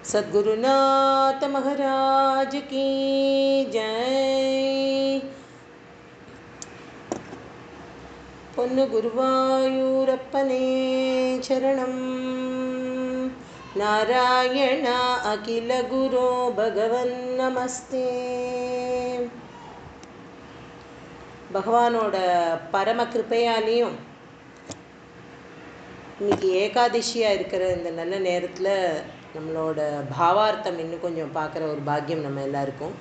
सद्गुरुनाथ महाराज की जय। பொன்னு குருவாயூரப்பனே சரணம். நாராயண அகில குரு பகவன் நமஸ்தே. பகவானோட பரம கிருப்பையாலையும் இன்னைக்கு ஏகாதசியாக இருக்கிற இந்த நல்ல நேரத்தில் நம்மளோட பாவார்த்தம் இன்னும் கொஞ்சம் பார்க்குற ஒரு பாக்கியம் நம்ம எல்லாருக்கும்.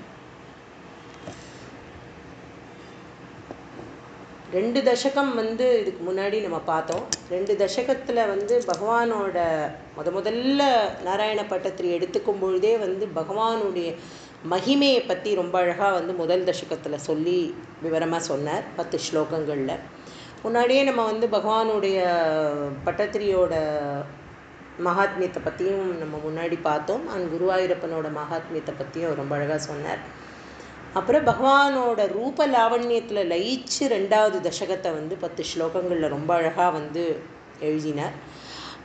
2 தசகம் இதுக்கு முன்னாடி நம்ம பார்த்தோம். 2 தசகத்தில் பகவானோட முதல்ல நாராயண பட்டத்திரி எடுத்துக்கும் பொழுதே பகவானுடைய மகிமையை பற்றி ரொம்ப அழகாக முதல் தசகத்தில் சொல்லி விவரமாக சொன்னார் 10 ஸ்லோகங்களில். முன்னாடியே நம்ம பகவானுடைய பட்டத்திரியோட மகாத்மியத்தை பற்றியும் நம்ம முன்னாடி பார்த்தோம். குருவாயூரப்பனோட மகாத்மியத்தை பற்றியும் ரொம்ப அழகாக சொன்னார். அப்புறம் பகவானோட ரூப லாவண்யத்தில் லயிச்சு 2வது தசகத்தை 10 ஸ்லோகங்களில் ரொம்ப அழகாக எழுதினார்.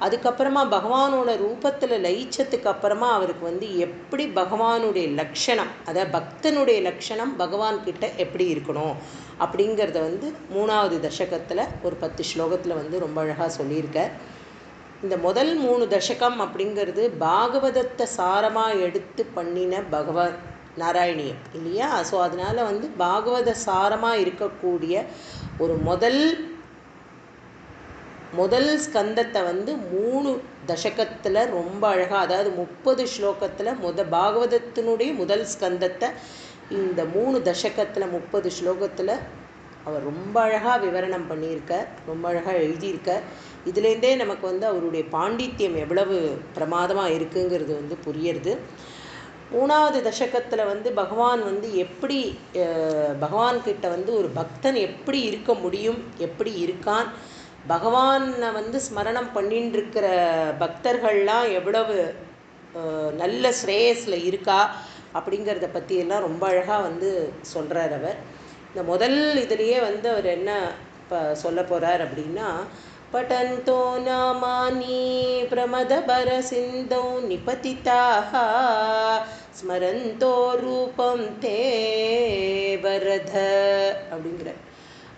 அதுக்கப்புறமா பகவானோட ரூபத்தில் லயிச்சதுக்கு அப்புறமா அவருக்கு எப்படி பகவானுடைய லக்ஷணம், அதாவது பக்தனுடைய லக்ஷணம் பகவான்கிட்ட எப்படி இருக்கணும் அப்படிங்கிறத 3வது தசகத்தில் ஒரு 10 ஸ்லோகத்தில் ரொம்ப அழகாக சொல்லியிருக்கார். இந்த முதல் 3 தசகம் அப்படிங்கிறது பாகவதத்தை சாரமாக எடுத்து பண்ணின பகவத் நாராயணியம் இல்லையா? ஸோ அதனால் பாகவத சாரமாக இருக்கக்கூடிய ஒரு முதல் ஸ்கந்தத்தை 3 தசகத்தில் ரொம்ப அழகாக, அதாவது 30 ஸ்லோகத்தில் பாகவதத்தினுடைய முதல் ஸ்கந்தத்தை இந்த 3 தசகத்தில் 30 ஸ்லோகத்தில் அவர் ரொம்ப அழகாக விவரணம் பண்ணியிருக்கார், ரொம்ப அழகாக எழுதியிருக்கார். இதுலேருந்தே நமக்கு அவருடைய பாண்டித்யம் எவ்வளவு பிரமாதமாக இருக்குங்கிறது புரியுறது. 3வது தசகத்தில் பகவான் எப்படி பகவான்கிட்ட ஒரு பக்தன் எப்படி இருக்க முடியும், எப்படி இருக்கான், பகவானை ஸ்மரணம் பண்ணின்னு இருக்கிற பக்தர்கள்லாம் எவ்வளவு நல்ல ஸ்ரேயஸில் இருக்கா அப்படிங்கிறத பற்றியெல்லாம் ரொம்ப அழகாக சொல்கிறார் அவர். இந்த முதல் இதுலேயே அவர் என்ன சொல்ல போகிறார் அப்படின்னா, பட்டந்தோ நாமானி பிரமத பரசிந்தோ நிபதிதாக ஸ்மரந்தோ ரூபம் தே வரத அப்படிங்கிற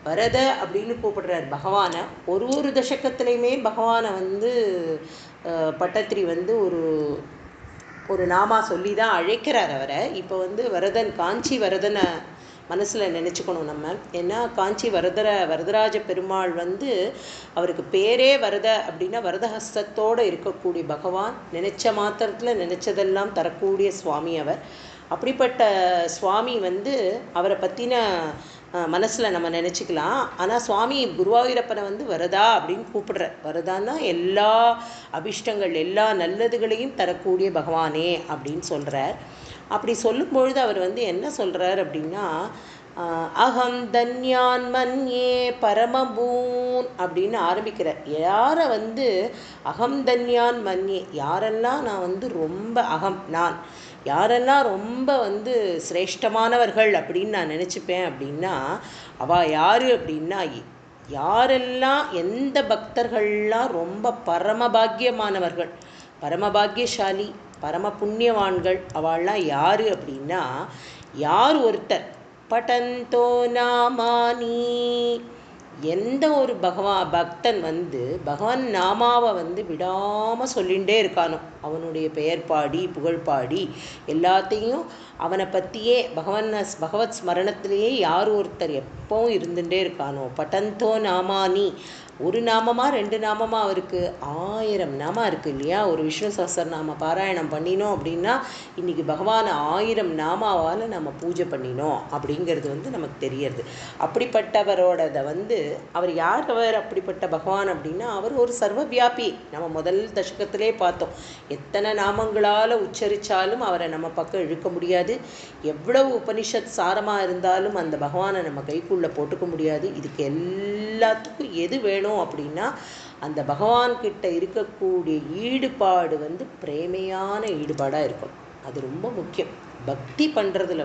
வரத அப்படின்னு கூப்பிடுறார் பகவானை. ஒரு தசகத்துலேயுமே பகவானை பட்டத்திரி ஒரு நாமா சொல்லி தான் அழைக்கிறார் அவரை. இப்போ வரதன், காஞ்சி வரதனை மனசில் நினச்சிக்கணும் நம்ம. ஏன்னா காஞ்சி வரதராஜ பெருமாள் அவருக்கு பேரே வரத அப்படின்னா வரதஹஸ்தத்தோடு இருக்கக்கூடிய பகவான், நினச்ச மாத்திரத்தில் நினச்சதெல்லாம் தரக்கூடிய சுவாமி அவர். அப்படிப்பட்ட சுவாமி அவரை பற்றின மனசில் நம்ம நினச்சிக்கலாம். ஆனால் சுவாமி குருவாயூரப்பனை வரதா அப்படின்னு கூப்பிடுற. வரதான்னா எல்லா அபிஷ்டங்கள், எல்லா நல்லதுகளையும் தரக்கூடிய பகவானே அப்படின்னு சொல்கிறார். அப்படி சொல்லும் பொழுது அவர் என்ன சொல்கிறார் அப்படின்னா, அகம் தன்யான் மன்யே பரமபூன் அப்படின்னு ஆரம்பிக்கிறார். யாரை அகம் தன்யான் மன்யே, யாரெல்லாம் நான் ரொம்ப அகம், நான் யாரெல்லாம் ரொம்ப சிரேஷ்டமானவர்கள் அப்படின்னு நான் நினச்சிப்பேன் அப்படின்னா, அவள் யார் அப்படின்னா, யாரெல்லாம் எந்த பக்தர்கள்லாம் ரொம்ப பரமபாக்கியமானவர்கள், பரமபாக்கியசாலி, பரம புண்ணியவான்கள், அவள்லாம் யார் அப்படின்னா, யார் ஒருத்தர் பட்டந்தோ நாமானி, எந்த ஒரு பக்தன் பகவான் நாமாவை விடாமல் சொல்லிகிட்டே இருக்கானோ, அவனுடைய பெயர் பாடி புகழ் பாடி எல்லாத்தையும் அவனை பற்றியே பகவத் ஸ்மரணத்திலேயே யார் ஒருத்தர் எப்பவும் இருந்துகிட்டே இருக்கானோ, பட்டந்தோ நாமானி, ஒரு நாமமா 2 நாமமா அவருக்கு 1000 நாமா இருக்குது இல்லையா? ஒரு விஷ்ணு சஹஸ்ரநாம பாராயணம் பண்ணினோம் அப்படின்னா இன்றைக்கி பகவானை 1000 நாமாவால் நம்ம பூஜை பண்ணினோம் அப்படிங்கிறது நமக்கு தெரியறது. அப்படிப்பட்டவரோடதை அவர் யார், அவர் அப்படிப்பட்ட பகவான் அப்படின்னா அவர் ஒரு சர்வவியாபி. நம்ம முதல் தசகத்திலே பார்த்தோம், எத்தனை நாமங்களால் உச்சரித்தாலும் அவரை நம்ம பக்கம் இழுக்க முடியாது. எவ்வளவு உபனிஷத் சாரமாக இருந்தாலும் அந்த பகவானை நம்ம கைக்குள்ளே போட்டுக்க முடியாது. இதுக்கு எல்லாத்துக்கும் எது வேணும் அப்படின்னா, அந்த பகவான்கிட்ட இருக்கக்கூடிய ஈடுபாடு பிரேமையான ஈடுபாடாக இருக்கும். அது ரொம்ப முக்கியம். பக்தி பண்ணுறதுல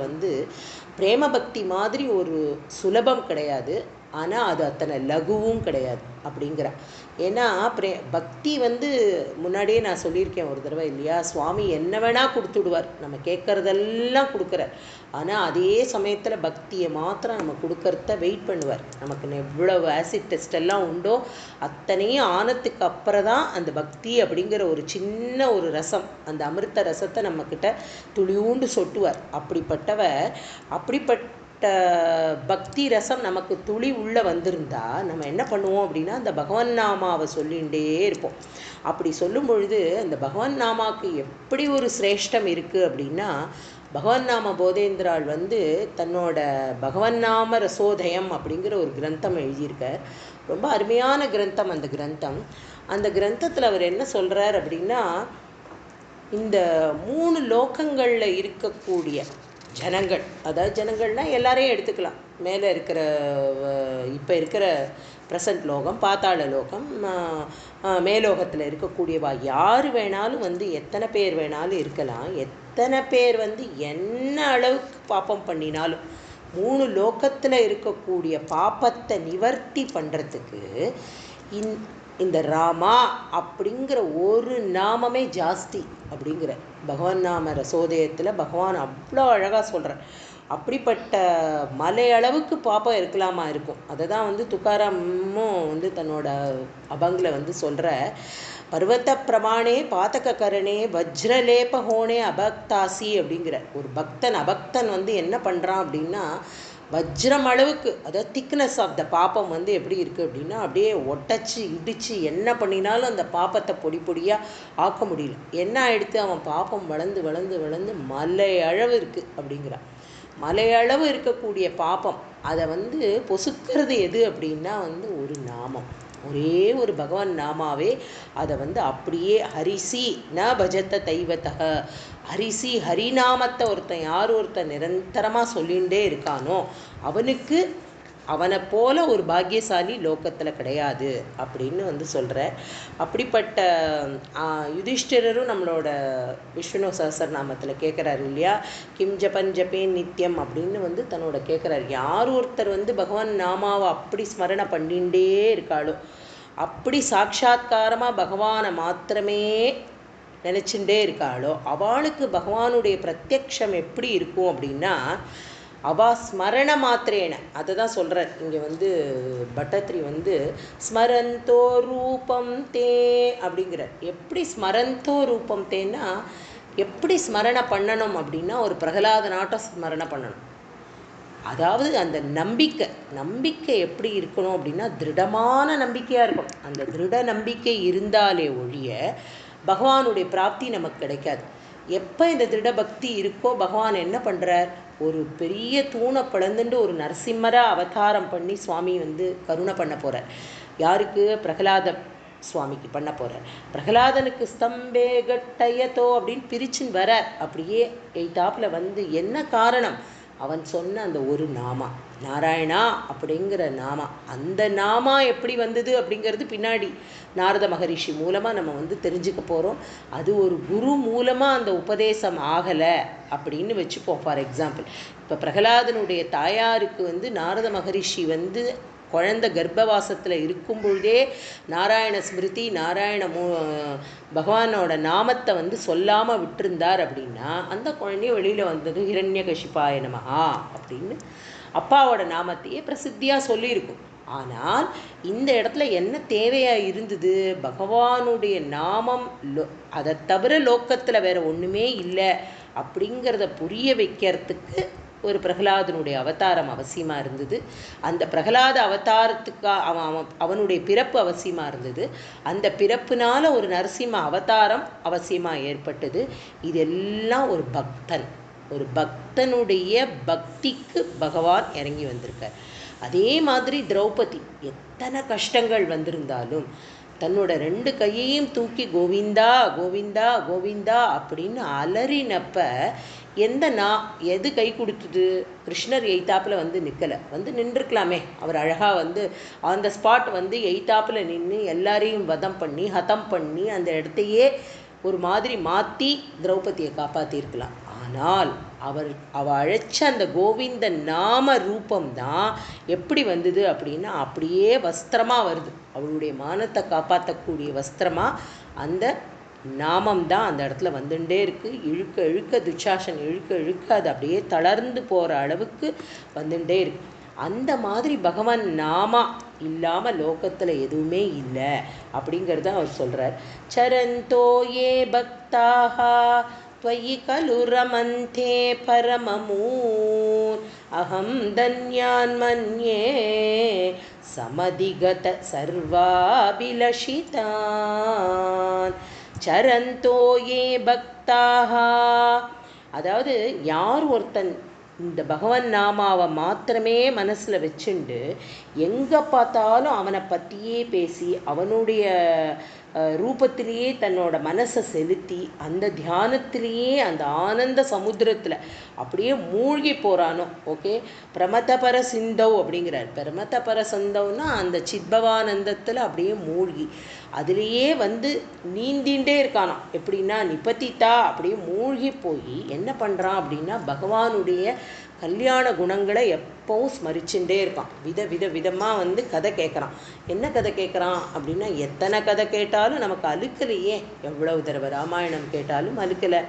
பிரேம பக்தி மாதிரி ஒரு சுலபம் கிடையாது. ஆனால் அது அத்தனை லகுவும் கிடையாது அப்படிங்கிறா. ஏன்னா பக்தி வந்து முன்னாடியே நான் சொல்லியிருக்கேன் ஒரு தடவை இல்லையா, சுவாமி என்ன வேணால் கொடுத்துடுவார், நம்ம கேட்குறதெல்லாம் கொடுக்குறார். ஆனால் அதே சமயத்தில் பக்தியை மாத்திரம் நம்ம கொடுக்கறத வெயிட் பண்ணுவார். நமக்கு எவ்வளவு ஆசிட் டெஸ்ட் எல்லாம் உண்டோ அத்தனையும் ஆனத்துக்கு அப்புறம் தான் அந்த பக்தி அப்படிங்கிற ஒரு சின்ன ஒரு ரசம், அந்த அமிர்த ரசத்தை நம்மக்கிட்ட துளியூண்டு சொட்டுவார். அப்படிப்பட்ட பக்தி ரசம் நமக்கு துளி உள்ளே வந்திருந்தா நம்ம என்ன பண்ணுவோம் அப்படின்னா அந்த பகவன் நாமாவை சொல்லிகிட்டே இருப்போம். அப்படி சொல்லும் பொழுது அந்த பகவன் நாமாவுக்கு எப்படி ஒரு சிரேஷ்டம் இருக்குது அப்படின்னா, பகவன் நாம போதேந்திராள் வந்து தன்னோட பகவன் நாம ரசோதயம் அப்படிங்கிற ஒரு கிரந்தம் எழுதியிருக்கார். ரொம்ப அருமையான கிரந்தம் அந்த கிரந்தத்தில் அவர் என்ன சொல்கிறார் அப்படின்னா, இந்த 3 லோகங்களில் இருக்கக்கூடிய ஜனங்கள், அதாவது ஜனங்கள்னால் எல்லாரையும் எடுத்துக்கலாம். மேலே இருக்கிற இப்போ இருக்கிற ப்ரெசன்ட் லோகம், பாத்தாள லோகம், மேலோகத்தில் இருக்கக்கூடியவா யார் வேணாலும் வந்து எத்தனை பேர் வேணாலும் இருக்கலாம். எத்தனை பேர் வந்து என்ன அளவுக்கு பாப்பம் பண்ணினாலும் 3 லோகத்தில் இருக்கக்கூடிய பாப்பத்தை நிவர்த்தி பண்ணுறதுக்கு இந்த ராமா அப்படிங்கிற ஒரு நாமமே ஜாஸ்தி அப்படிங்கிற பகவான் நாம ரசோதயத்தில் பகவான் அவ்வளோ அழகாக சொல்கிறார். அப்படிப்பட்ட மலையளவுக்கு பாப்பம் இருக்கலாமா இருக்கும். அதை தான் வந்து துக்காராமும் வந்து தன்னோட அபங்கில் வந்து சொல்கிற, பர்வத பிரமாணே பாத்தக கரணே வஜ்ரலேப ஹோனே அபக்தாசி அப்படிங்கிற ஒரு அபக்தன் வந்து என்ன பண்ணுறான் அப்படின்னா, வஜ்ரம் அளவுக்கு, அதாவது திக்னஸ் ஆஃப் த பாப்பம் வந்து எப்படி இருக்குது அப்படின்னா, அப்படியே ஒட்டச்சு இடித்து என்ன பண்ணினாலும் அந்த பாப்பத்தை பொடி பொடியாக ஆக்க முடியல. என்ன ஆகிடுத்து, அவன் பாப்பம் வளர்ந்து வளர்ந்து வளர்ந்து மலையளவு இருக்குது அப்படிங்கிறான். மலையளவு இருக்கக்கூடிய பாப்பம் அதை வந்து பொசுக்கிறது எது அப்படின்னா வந்து ஒரு நாமம், ஒரே ஒரு பகவான் நாமாவே அதை வந்து அப்படியே ஹரிசி ந பஜத்த தெய்வத்தக, ஹரிசி ஹரிநாமத்தை ஒருத்தன் நிரந்தரமாக சொல்லிகிட்டே இருக்கானோ அவனை போல ஒரு பாக்கியசாலி லோகத்தில் கிடையாது அப்படின்னு வந்து சொல்கிறார். அப்படிப்பட்ட யுதிஷ்டிரரும் நம்மளோட விஷ்ணு சஹஸ்ரநாமத்தில் கேட்குறாரு இல்லையா, கிம் ஜபன் ஜபேன் நித்தியம் அப்படின்னு வந்து தன்னோட கேட்குறாரு. யார் ஒருத்தர் வந்து பகவான் நாமாவை அப்படி ஸ்மரணை பண்ணிகிட்டே இருக்காளோ, அப்படி சாட்சாத்காரமாக பகவானை மாத்திரமே நினச்சிட்டே இருக்காளோ, அவளுக்கு பகவானுடைய பிரத்யக்ஷம் எப்படி இருக்கும் அப்படின்னா, அவள் ஸ்மரண மாத்திரேன, அதை தான் சொல்கிறார் இங்கே வந்து பட்டத்ரி வந்து ஸ்மரந்தோ ரூபம் தே அப்படிங்கிறார். எப்படி ஸ்மரந்தோ ரூபம் தேன்னா எப்படி ஸ்மரணை பண்ணணும் அப்படின்னா, ஒரு பிரகலாத நாட்டம் ஸ்மரணை பண்ணணும். அதாவது அந்த நம்பிக்கை எப்படி இருக்கணும் அப்படின்னா, திருடமான நம்பிக்கையாக இருக்கணும். அந்த திருட நம்பிக்கை இருந்தாலே ஒழிய பகவானுடைய பிராப்தி நமக்கு கிடைக்காது. எப்போ இந்த திருட பக்தி இருக்கோ, பகவான் என்ன பண்ணுறார், ஒரு பெரிய தூணை பிளந்துட்டு ஒரு நரசிம்மராக அவதாரம் பண்ணி சுவாமி வந்து கருணை பண்ண போகிறார். யாருக்கு, பிரகலாத சுவாமிக்கு பண்ண போகிறார். பிரகலாதனுக்கு ஸ்தம்பே கட்டயத்தோ அப்படின்னு பிரிச்சுன்னு வர, அப்படியே எய்தாப்பில் வந்து என்ன காரணம், அவன் சொன்ன அந்த ஒரு நாமா நாராயணா அப்படிங்கிற நாமா, அந்த நாமா எப்படி வந்தது அப்படிங்கிறது பின்னாடி நாரத மகரிஷி மூலமாக நம்ம வந்து தெரிஞ்சுக்க போகிறோம். அது ஒரு குரு மூலமாக அந்த உபதேசம் ஆகலை அப்படின்னு வச்சுப்போம். ஃபார் எக்ஸாம்பிள், இப்போ பிரகலாதனுடைய தாயாருக்கு வந்து நாரத மகரிஷி வந்து குழந்தை கர்ப்பவாசத்தில் இருக்கும் பொழுதே நாராயண ஸ்மிருதி பகவானோட நாமத்தை வந்து சொல்லாமல் விட்டுருந்தார் அப்படின்னா அந்த குழந்தைய வெளியில் வந்தது ஹிரண்யகசிபாய நமஹா அப்படின்னு அப்பாவோட நாமத்தையே பிரசித்தியாக சொல்லியிருக்கும். ஆனால் இந்த இடத்துல என்ன தேவையாக இருந்தது, பகவானுடைய நாமம் அதை தவிர லோக்கத்தில் வேறு ஒன்றுமே இல்லை அப்படிங்கிறத புரிய வைக்கிறதுக்கு ஒரு பிரகலாதனுடைய அவதாரம் அவசியமாக இருந்தது. அந்த பிரகலாத அவதாரத்துக்கு அவனுடைய பிறப்பு அவசியமாக இருந்தது. அந்த பிறப்புனால ஒரு நரசிம்ம அவதாரம் அவசியமாக ஏற்பட்டது. இதெல்லாம் ஒரு பக்தனுடைய பக்திக்கு பகவான் இறங்கி வந்திருக்கார். அதே மாதிரி திரௌபதி எத்தனை கஷ்டங்கள் வந்திருந்தாலும் தன்னோட 2 கையையும் தூக்கி கோவிந்தா கோவிந்தா கோவிந்தா அப்படின்னு அலறினப்ப எது கை கொடுத்தது, கிருஷ்ணர் எய்தாப்பில் வந்து நிற்கலை, வந்து நின்றுருக்கலாமே. அவர் அழகாக வந்து ஆன் த ஸ்பாட் வந்து எய்தாப்பில் நின்று எல்லாரையும் ஹதம் பண்ணி அந்த இடத்தையே ஒரு மாதிரி மாற்றி திரௌபதியை காப்பாற்றிருக்கலாம். ஆனால் அவ அழைச்ச அந்த கோவிந்த நாம ரூபம்தான் எப்படி வந்தது அப்படின்னா அப்படியே வஸ்திரமாக வருது. அவளுடைய மானத்தை காப்பாற்றக்கூடிய வஸ்திரமாக அந்த நாமம்தான் அந்த இடத்துல வந்துட்டே இருக்குது. இழுக்க இழுக்க துச்சாசன் இழுக்க இழுக்க அது அப்படியே தளர்ந்து போகிற அளவுக்கு வந்துட்டே இருக்கு. அந்த மாதிரி பகவான் நாமா இல்லாமல் லோகத்தில் எதுவுமே இல்லை அப்படிங்கிறத அவர் சொல்கிறார். சரந்தோ ஏ பக்தாஹா त्वयि खलु रमन्ते परममून् अहं धन्यान् मन्ये समधिगत सर्वाभिलषितान् चरन्तो ये भक्ताः. அதாவது யார் ஒருத்தன் இந்த பகவன் நாமாவை மாத்திரமே மனசில் வச்சுண்டு எங்கே பார்த்தாலும் அவனை பற்றியே பேசி அவனுடைய ரூபத்திலேயே தன்னோட மனசை செலுத்தி அந்த தியானத்திலேயே அந்த ஆனந்த சமுத்திரத்தில் அப்படியே மூழ்கி போகிறானோ. ஓகே, பிரமதபர சிந்தவ் அப்படிங்கிறார். பிரமதபர சிந்தவ்னா அந்த சித்பவானந்தத்தில் அப்படியே மூழ்கி அதுலேயே நீந்தின்ண்டே இருக்கானாம். எப்படின்னா நிபத்தித்தா அப்படியே மூழ்கி போய் என்ன பண்ணுறான் அப்படின்னா பகவானுடைய கல்யாண குணங்களை எப்பவும் ஸ்மரிச்சுட்டே இருக்கான். விதமாக கதை கேட்குறான். என்ன கதை கேட்குறான் அப்படின்னா எத்தனை கதை கேட்டாலும் நமக்கு அழுக்கலையே. எவ்வளவு தடவை ராமாயணம் கேட்டாலும் அழுக்கலை,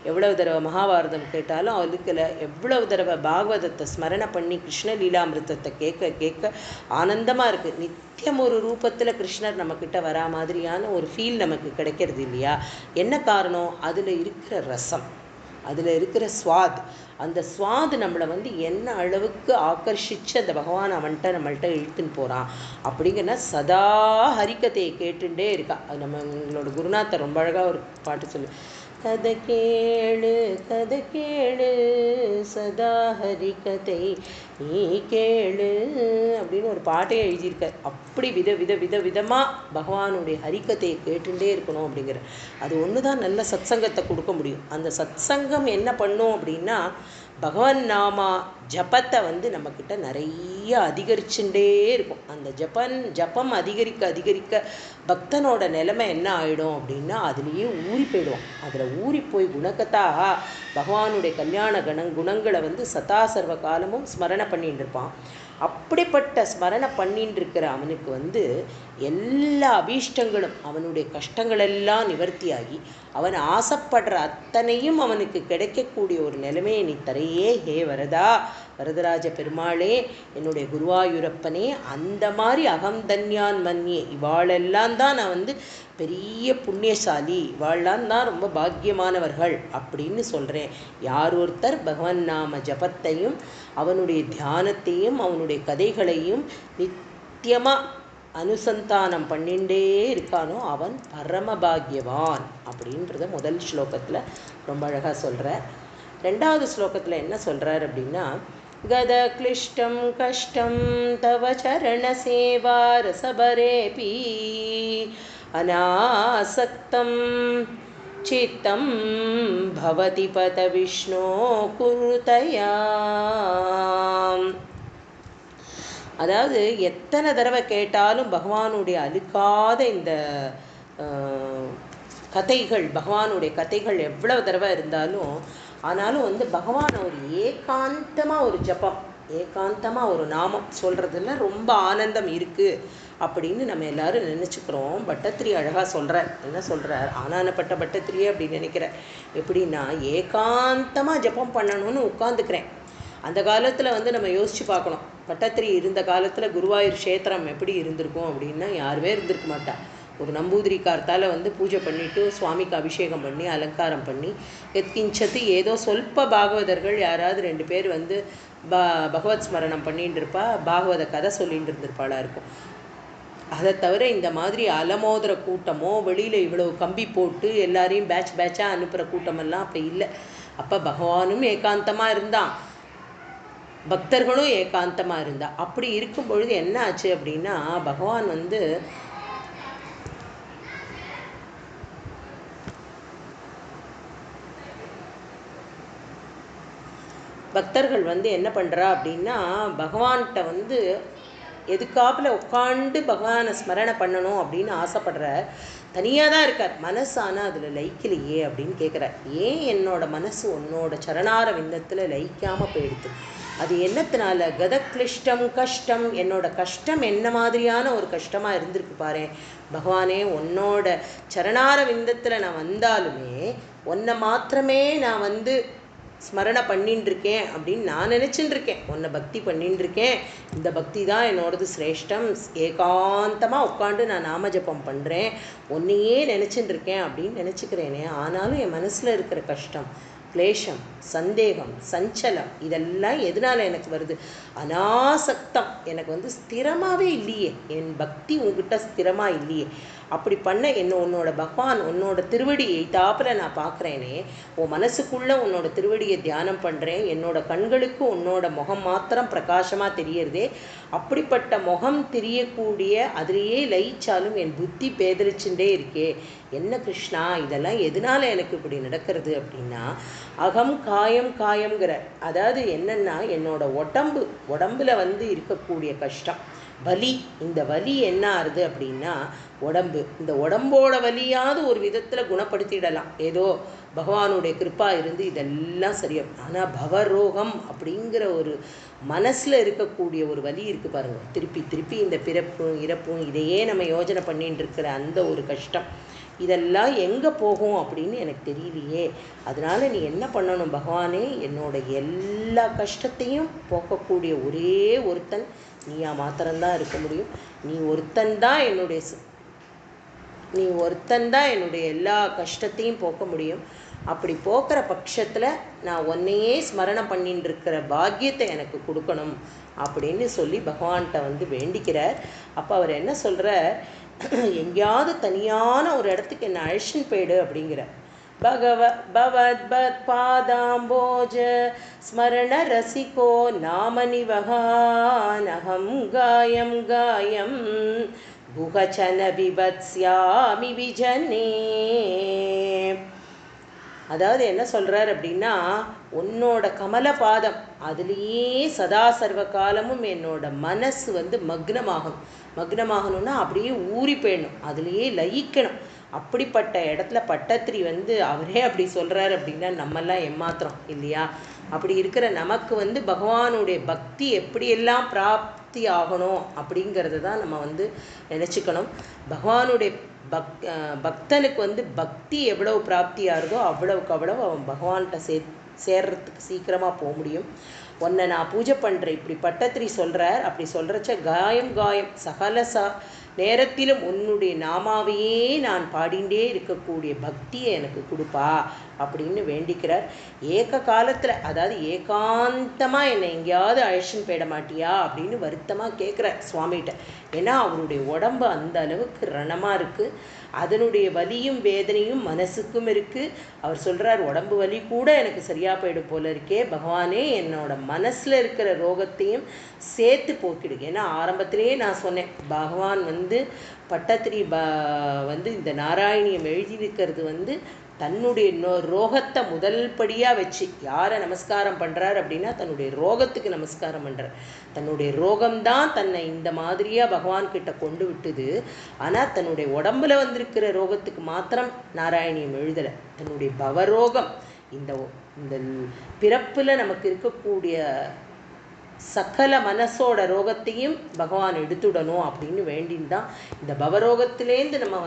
எவ்வளவு தடவை மகாபாரதம் கேட்டாலும் அழுக்கலை, எவ்வளவு தடவை பாகவதத்தை ஸ்மரணை பண்ணி கிருஷ்ண லீலாமிருத்தத்தை கேட்க கேட்க ஆனந்தமாக இருக்குது. நித்தியம் ஒரு ரூபத்தில் கிருஷ்ணர் நம்மக்கிட்ட வரா மாதிரியான ஒரு ஃபீல் நமக்கு கிடைக்கிறது இல்லையா? என்ன காரணம்? அதில் இருக்கிற ரசம், அதில் இருக்கிற ஸ்வாத். அந்த ஸ்வாது நம்மளை என்ன அளவுக்கு ஆக்கர்ஷித்து அந்த பகவான் நம்மள்கிட்ட இழுத்துன்னு போகிறான் அப்படிங்கன்னா சதா ஹரிக்கதையை கேட்டுட்டே இருக்கா. அது எங்களோட குருநாதர் ரொம்ப அழகாக ஒரு பாட்டு சொல்லு, கதை கேளு கதை கேளு சதா ஹரிக்கதை நீ கேளு அப்படின்னு ஒரு பாட்டையே எழுதியிருக்கார். அப்படி விதமாக பகவானுடைய ஹரிக்கதையை கேட்டுட்டே இருக்கணும் அப்படிங்கிற அது ஒன்று தான் நல்ல சத்சங்கத்தை கொடுக்க முடியும். அந்த சத்சங்கம் என்ன பண்ணும் அப்படின்னா பகவான் நாமா ஜபத்தை நம்மக்கிட்ட நிறைய அதிகரிச்சுட்டே இருக்கும். அந்த ஜபம் அதிகரிக்க பக்தனோட நிலைமை என்ன ஆகிடும் அப்படின்னா அதுலேயே ஊறி போயிடுவோம். அதில் ஊறி போய் குணகத்தாக பகவானுடைய கல்யாண குணங்களை சதா சர்வ காலமும் ஸ்மரணை பண்ணிட்டு இருப்பான். அப்படிப்பட்ட ஸ்மரணை பண்ணிட்டு இருக்கிற அவனுக்கு எல்லா அபீஷ்டங்களும் அவனுடைய கஷ்டங்களெல்லாம் நிவர்த்தியாகி அவன் ஆசைப்படுற அத்தனையும் அவனுக்கு கிடைக்கக்கூடிய ஒரு நிலைமையை நீ தரையே ஹே வரதா வரதராஜ பெருமாளே, என்னுடைய குருவாயூரப்பனே, அந்த மாதிரி அகம் தன்யான் மன்யே இவாளெல்லாம் தான் நான் பெரிய புண்ணியசாலி, இவாள்லாம் தான் ரொம்ப பாக்கியமானவர்கள் அப்படின்னு சொல்கிறேன். யார் ஒருத்தர் பகவான் நாம ஜபத்தையும் அவனுடைய தியானத்தையும் அவனுடைய கதைகளையும் நித்தியமாக அனுசந்தானம் பண்ணிகிட்டே இருக்கானோ அவன் பரமபாகியவான் அப்படின்றத முதல் ஸ்லோகத்தில் ரொம்ப அழகாக சொல்கிறார். ரெண்டாவது ஸ்லோகத்தில் என்ன சொல்கிறார் அப்படின்னா கத கிளிஷ்டம் கஷ்டம் தவ சரண சேவா ரசபரேபி அநாசக்தம் சித்தம் பவதி பத விஷ்ணோ குருதயா. அதாவது எத்தனை தடவை கேட்டாலும் பகவானுடைய அழுக்காத இந்த கதைகள், பகவானுடைய கதைகள் எவ்வளவு தடவை இருந்தாலும் ஆனாலும் பகவான் ஒரு ஏகாந்தமாக ஒரு ஜபம், ஏகாந்தமாக ஒரு நாமம் சொல்கிறதுல ரொம்ப ஆனந்தம் இருக்குது அப்படின்னு நம்ம எல்லாரும் நினச்சிக்கிறோம். பட்டத்திரி அழகாக சொல்கிறார். என்ன சொல்கிறார்? ஆனானப்பட்ட பட்டத்திரியே அப்படின்னு நினைக்கிறேன். எப்படின்னா ஏகாந்தமாக ஜபம் பண்ணணும்னு உட்காந்துக்கிறேன். அந்த காலத்தில் நம்ம யோசித்து பார்க்கணும். பட்டத்திரி இருந்த காலத்தில் குருவாயூர் க்ஷேத்திரம் எப்படி இருந்திருக்கும் அப்படின்னா யாருமே இருந்திருக்க மாட்டா. ஒரு நம்பூதிரிக்கார்த்தால் பூஜை பண்ணிவிட்டு சுவாமிக்கு அபிஷேகம் பண்ணி அலங்காரம் பண்ணி எத்கிஞ்சத்து ஏதோ சொல்ப பாகவதர்கள் யாராவது 2 பேர் பகவத் ஸ்மரணம் பண்ணிட்டு இருப்பா, பாகவத கதை சொல்லிட்டு இருந்திருப்பாளாக இருக்கும். அதை தவிர இந்த மாதிரி அலமோதுற கூட்டமோ வெளியில் இவ்வளோ கம்பி போட்டு எல்லாரையும் பேட்சாக அனுப்புகிற கூட்டமெல்லாம் அப்போ இல்லை. அப்போ பகவானும் ஏகாந்தமாக இருந்தான், பக்தர்களும் ஏகாந்தமாக இருந்தா. அப்படி இருக்கும் பொழுது என்ன ஆச்சு அப்படின்னா பகவான் பக்தர்கள் என்ன பண்ணுறா அப்படின்னா பகவான்கிட்ட எதுக்காப்புல உட்காண்டு பகவானை ஸ்மரணை பண்ணணும் அப்படின்னு ஆசைப்படுற தனியாக தான் இருக்கார். மனசு ஆனால் அதில் லயிக்கலையே அப்படின்னு கேட்குறார். ஏன் என்னோட மனசு உன்னோட சரணார விந்தத்தில் லயிக்காமல் போயிடுது? அது என்னத்தினால? கதக்லிஷ்டம் கஷ்டம், என்னோட கஷ்டம் என்ன மாதிரியான ஒரு கஷ்டமாக இருந்திருக்கு பாரு பகவானே. உன்னோட சரணார விந்தத்தில் நான் வந்தாலுமே உன்னை மாத்திரமே நான் ஸ்மரணை பண்ணிட்டுருக்கேன் அப்படின்னு நான் நினச்சிட்டுருக்கேன். உன்னை பக்தி பண்ணிட்டுருக்கேன். இந்த பக்தி தான் என்னோடது சிரேஷ்டம். ஏகாந்தமாக உட்காந்து நான் நாமஜபம் பண்ணுறேன், உன்னையே நினச்சிட்டுருக்கேன் அப்படின்னு நினச்சிக்கிறேனே. ஆனாலும் என் மனசில் இருக்கிற கஷ்டம், கிளேஷம், சந்தேகம், சஞ்சலம் இதெல்லாம் எதனால் எனக்கு வருது? அனாசக்தம். எனக்கு ஸ்திரமாகவே இல்லையே. என் பக்தி உங்ககிட்ட ஸ்திரமாக இல்லையே. அப்படி பண்ண உன்னோட பகவான் உன்னோட திருவடியை தாப்பில் நான் பார்க்குறேனே. உன் மனசுக்குள்ளே உன்னோட திருவடியை தியானம் பண்ணுறேன். என்னோட கண்களுக்கு உன்னோட முகம் மாத்திரம் பிரகாசமாக தெரியறதே. அப்படிப்பட்ட முகம் தெரியக்கூடிய அதிலேயே லயிச்சாலும் என் புத்தி பேதலிச்சுட்டே இருக்கே. என்ன கிருஷ்ணா இதெல்லாம் எதனால் எனக்கு இப்படி நடக்கிறது அப்படின்னா, அகம் காயம் காயம்ங்கிற, அதாவது என்னென்னா என்னோட உடம்புல இருக்கக்கூடிய கஷ்டம், வலி. இந்த வலி என்ன ஆறுது அப்படின்னா உடம்பு. இந்த உடம்போட வலியாவது ஒரு விதத்தில் குணப்படுத்திடலாம், ஏதோ பகவானுடைய கிருப்பா இருந்து இதெல்லாம் சரியாக. ஆனால் பவரோகம் அப்படிங்கிற ஒரு மனசில் இருக்கக்கூடிய ஒரு வலி இருக்குது பாருங்கள். திருப்பி திருப்பி இந்த பிறப்பும் இறப்பும் இதையே நம்ம யோஜனை பண்ணிட்டு இருக்கிற அந்த ஒரு கஷ்டம், இதெல்லாம் எங்கே போகும் அப்படின்னு எனக்கு தெரியலையே. அதனால் நீ என்ன பண்ணணும் பகவானே? என்னோட எல்லா கஷ்டத்தையும் போக்கக்கூடிய ஒரே ஒருத்தன் நீயா மாத்திரம்தான் இருக்க முடியும். நீ ஒருத்தன்தான் என்னுடைய எல்லா கஷ்டத்தையும் போக்க முடியும். அப்படி போக்குற பட்சத்தில் நான் உன்னையே ஸ்மரணம் பண்ணிட்டு இருக்கிற பாக்கியத்தை எனக்கு கொடுக்கணும் அப்படின்னு சொல்லி பகவான்கிட்ட வேண்டிக்கிறார். அப்போ அவர் என்ன சொல்கிறார்? எங்கேயாவது தனியான ஒரு இடத்துக்கு என்ன அழைச்சின்னு போயிடு அப்படிங்கிறார். பவத் பாதாம்போஜ ஸ்மரண ரசிகோ நாமனிவகானகம் காயம் காயம் குஹச்சன விபத்ஸ்யாமி விஜனே. அதாவது என்ன சொல்கிறார் அப்படின்னா, உன்னோட கமல பாதம் அதுலேயே சதா சர்வ காலமும் என்னோட மனசு மக்னமாகணும்னா அப்படியே ஊறி போயிடணும், அதுலேயே லயிக்கணும். அப்படிப்பட்ட இடத்துல பட்டத்திரி அவரே அப்படி சொல்கிறார் அப்படின்னா நம்மெல்லாம் ஏமாத்திரம் இல்லையா? அப்படி இருக்கிற நமக்கு பகவானுடைய பக்தி எப்படியெல்லாம் பிராப்தி ஆகணும் அப்படிங்கிறது தான் நம்ம நினச்சிக்கணும். பகவானுடைய பக்தனுக்கு பக்தி எவ்வளவு பிராப்தியாகிறதோ அவ்வளவுக்கு அவ்வளவு அவன் பகவான்கிட்ட சேர்றதுக்கு சீக்கிரமாக போக முடியும். உன்னை நான் பூஜை பண்ணுறேன் இப்படி பட்டத்திரி சொல்கிறார். அப்படி சொல்கிறச்ச காயம் காயம் சகலசா நேரத்திலும் உன்னுடைய நாமாவையே நான் பாடிண்டே இருக்கக்கூடிய பக்தியை எனக்கு கொடுப்பா அப்படின்னு வேண்டிக்கிறார். ஏக காலத்தில், அதாவது ஏகாந்தமாக என்னை எங்கேயாவது அழைச்சின்னு போயிட மாட்டியா அப்படின்னு வருத்தமாக கேட்குறார் சுவாமிகிட்ட. ஏன்னா அவருடைய உடம்பு அந்த அளவுக்கு ரணமாக இருக்குது. அதனுடைய வலியும் வேதனையும் மனசுக்கும் இருக்குது. அவர் சொல்கிறார், உடம்பு வலி கூட எனக்கு சரியாக போயிடும் போல இருக்கே பகவானே, என்னோட மனசில் இருக்கிற ரோகத்தையும் சேர்த்து போக்கிடு. ஏன்னா ஆரம்பத்திலேயே நான் சொன்னேன், பகவான் பட்டத்திரி இந்த நாராயணியம் எழுதியிருக்கிறது தன்னுடைய ரோகத்தை முதல் படியாக வச்சு யாரை நமஸ்காரம் பண்ணுறார் அப்படின்னா தன்னுடைய ரோகத்துக்கு நமஸ்காரம் பண்ணுறார். தன்னுடைய ரோகம்தான் தன்னை இந்த மாதிரியாக பகவான்கிட்ட கொண்டு விட்டுது. ஆனால் தன்னுடைய உடம்புல வந்திருக்கிற ரோகத்துக்கு மாத்திரம் நாராயணியம் எழுதலை. தன்னுடைய பவரோகம், இந்த பிறப்பில் நமக்கு இருக்கக்கூடிய சகல மனசோட ரோகத்தையும் பகவான் எடுத்துடணும் அப்படின்னு வேண்டின்னு தான் இந்த பவரோகத்திலேருந்து நம்ம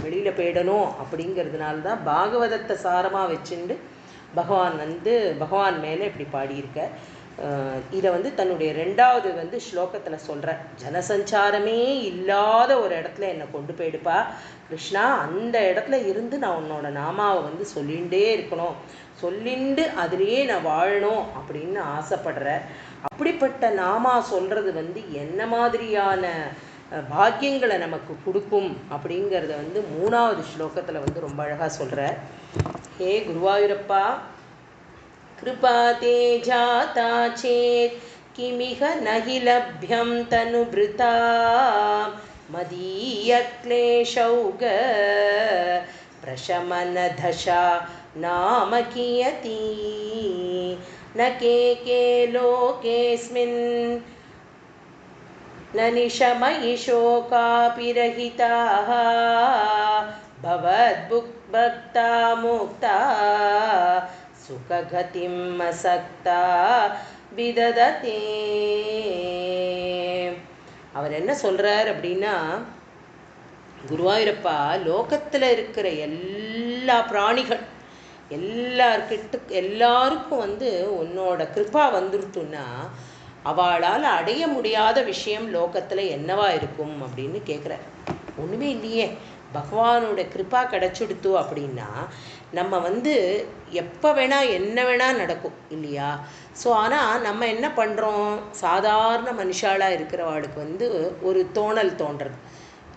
வெளியில் போயிடணும். அப்படிங்கிறதுனால தான் பாகவதத்தை சாரமாக வச்சுண்டு பகவான் மேலே இப்படி பாடியிருக்க. இதை தன்னுடைய 2வது ஸ்லோகத்தில் சொல்கிற, ஜனசஞ்சாரமே இல்லாத ஒரு இடத்துல என்னை கொண்டு போயிடுப்பா கிருஷ்ணா, அந்த இடத்துல இருந்து நான் உன்னோட நாமாவை சொல்லிகிட்டே இருக்கணும், சொல்லிண்டு அதிலேயே நான் வாழணும் அப்படின்னு ஆசைப்படுற. அப்படிப்பட்ட நாமா சொல்கிறது என்ன மாதிரியான பாக்கியங்களை நமக்கு கொடுக்கும் அப்படிங்கிறத 3வது ஸ்லோகத்தில் ரொம்ப அழகாக சொல்கிறார். ஹே குருவாயூரப்பா, கிருபாதே ஜாதா சேத் கிமிக நஹி லப்யம் தனுபிருதா மதீய க்லேஷௌக பிரஷமனதஷா நாம கியதி ந கே லோகேஸ்மின் ந நிஷமயி சோகாபி ரஹிதாः பவத்புக்பக்தா முக்தா சுககதிம் அசக்தா விதததே. அவர் என்ன சொல்றார் அப்படின்னா, குருவாயூரப்பா லோகத்தில் இருக்கிற எல்லா பிராணிகள் எல்லாருக்கும் உன்னோட கிருபா வந்துருத்துன்னா அவளால் அடைய முடியாத விஷயம் லோகத்தில் என்னவா இருக்கும் அப்படின்னு கேட்குற. ஒன்றுமே இல்லையே, பகவானோட கிருபா கிடச்சிடுத்து அப்படின்னா நம்ம எப்போ வேணால் என்ன வேணால் நடக்கும் இல்லையா? ஸோ ஆனால் நம்ம என்ன பண்ணுறோம், சாதாரண மனுஷாலாக இருக்கிறவாளுக்கு ஒரு தோணல் தோன்றுறது,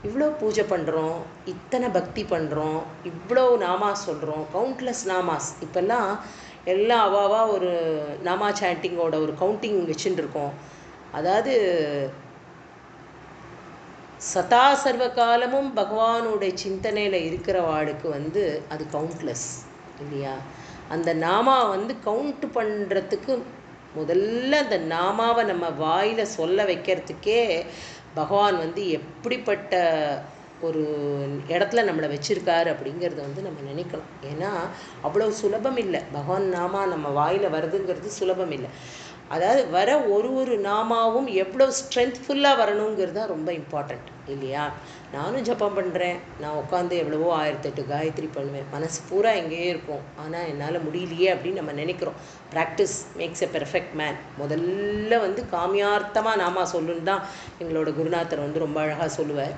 இவ்வளோ பூஜை பண்ணுறோம், இத்தனை பக்தி பண்ணுறோம், இவ்வளோ நாமாஸ் சொல்கிறோம், கவுண்ட்லெஸ் நாமாஸ். இப்போல்லாம் எல்லாம் அவாவா ஒரு நாமா சாண்டிங்கோட ஒரு கவுண்டிங் வச்சுட்டு இருக்கோம். அதாவது சதா சர்வ காலமும் பகவானுடைய சிந்தனையில் இருக்கிறவாளுக்கு அது கவுண்ட்லெஸ் இல்லையா? அந்த நாமா கவுண்ட் பண்ணுறதுக்கு முதல்ல அந்த நாமாவை நம்ம வாயில் சொல்ல வைக்கிறதுக்கே பகவான் எப்படிப்பட்ட ஒரு இடத்துல நம்மளை வச்சுருக்காரு அப்படிங்கிறத நம்ம நினைக்கணும். ஏன்னா அவ்வளோ சுலபம் இல்லை, பகவான் நாமா நம்ம வாயில் வருதுங்கிறது சுலபம் இல்லை. அதாவது வர ஒரு நாமாவும் எவ்வளோ ஸ்ட்ரென்த்ஃபுல்லாக வரணுங்கிறது தான் ரொம்ப இம்பார்ட்டண்ட் இல்லையா? நானும் ஜபம் பண்ணுறேன், நான் உட்காந்து எவ்வளவோ 1008 காயத்ரி பண்ணுவேன், மனசு பூரா எங்கேயே இருக்கும், ஆனால் என்னால் முடியலையே அப்படின்னு நம்ம நினைக்கிறோம். Practice makes a perfect man. முதல்ல காமியார்த்தமாக நாமா சொல்லுன்னு தான் எங்களோட குருநாதர் ரொம்ப அழகாக சொல்லுவார்.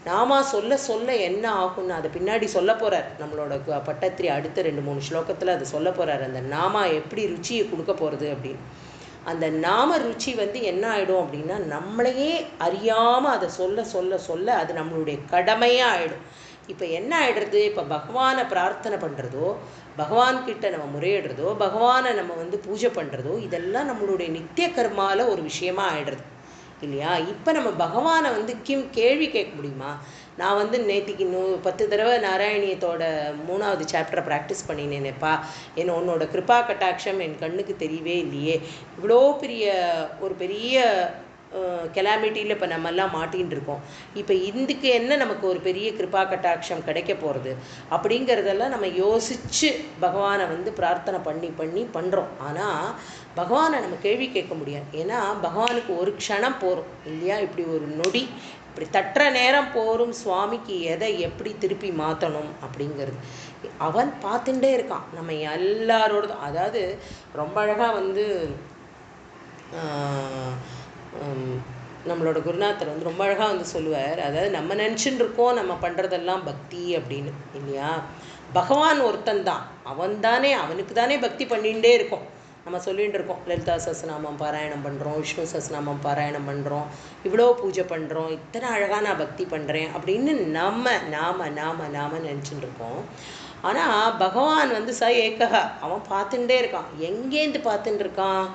நாமா சொல்ல சொல்ல என்ன ஆகும்னு அதை பின்னாடி சொல்ல போகிறார் நம்மளோட பட்டத்திரி. அடுத்த 2-3 ஸ்லோகத்தில் அதை சொல்ல போகிறார், அந்த நாமா எப்படி ருச்சியை கொடுக்க போகிறது அப்படின்னு. அந்த நாம ருச்சி என்ன ஆகிடும் அப்படின்னா, நம்மளையே அறியாமல் அதை சொல்ல சொல்ல சொல்ல அது நம்மளுடைய கடமையாக ஆகிடும். இப்போ என்ன ஆகிடுறது, இப்போ பகவானை பிரார்த்தனை பண்ணுறதோ, பகவான்கிட்ட நம்ம முறையிடுறதோ, பகவானை நம்ம பூஜை பண்ணுறதோ, இதெல்லாம் நம்மளுடைய நித்திய கர்மாவில் ஒரு விஷயமாக ஆகிடுறது இல்லையா? இப்போ நம்ம பகவானை கேள்வி கேட்க முடியுமா? நான் நேற்றுக்கு 10 தடவை நாராயணியத்தோட 3வது சாப்டரை ப்ராக்டிஸ் பண்ணினேனேப்பா, உன்னோட கிருபா கட்டாட்சம் என் கண்ணுக்கு தெரியவே இல்லையே, இவ்வளோ ஒரு பெரிய கெலாமிட்டியில் இப்போ நம்மெல்லாம் மாட்டின்னு இருக்கோம், இப்போ இதுக்கு என்ன நமக்கு ஒரு பெரிய கிருபா கட்டாட்சம் கிடைக்க போகிறது அப்படிங்கிறதெல்லாம் நம்ம யோசித்து பகவானை பிரார்த்தனை பண்ணி பண்ணுறோம். ஆனால் பகவானை நம்ம கேள்வி கேட்க முடியாது. ஏன்னா பகவானுக்கு ஒரு க்ஷணம் போகிறோம் இல்லையா? இப்படி ஒரு நொடி, இப்படி தட்டுற நேரம் போரும் சுவாமிக்கு எதை எப்படி திருப்பி மாற்றணும் அப்படிங்கிறது அவன் பார்த்துட்டே இருக்கான் நம்ம எல்லாரோட. அதாவது ரொம்ப அழகாக நம்மளோட குருநாதர் ரொம்ப அழகாக சொல்லுவார். அதாவது நம்ம நினச்சின்னு இருக்கோம் நம்ம பண்ணுறதெல்லாம் பக்தி அப்படின்னு இல்லையா? பகவான் ஒருத்தன் தான், அவன் தானே, அவனுக்கு தானே பக்தி பண்ணிகிட்டே இருக்கோம். நம்ம சொல்லிகிட்டு இருக்கோம், லலிதா சஹஸ்ரநாமம் பாராயணம் பண்ணுறோம், விஷ்ணு சஹஸ்ரநாமம் பாராயணம் பண்ணுறோம், இவ்வளோ பூஜை பண்ணுறோம், இத்தனை அழகாக நான் பக்தி பண்ணுறேன் அப்படின்னு நாம நினச்சிட்டு இருக்கோம். ஆனால் பகவான் ச ஏக்கக, அவன் பார்த்துட்டே இருக்கான். எங்கேருந்து பார்த்துட்டு இருக்கான்?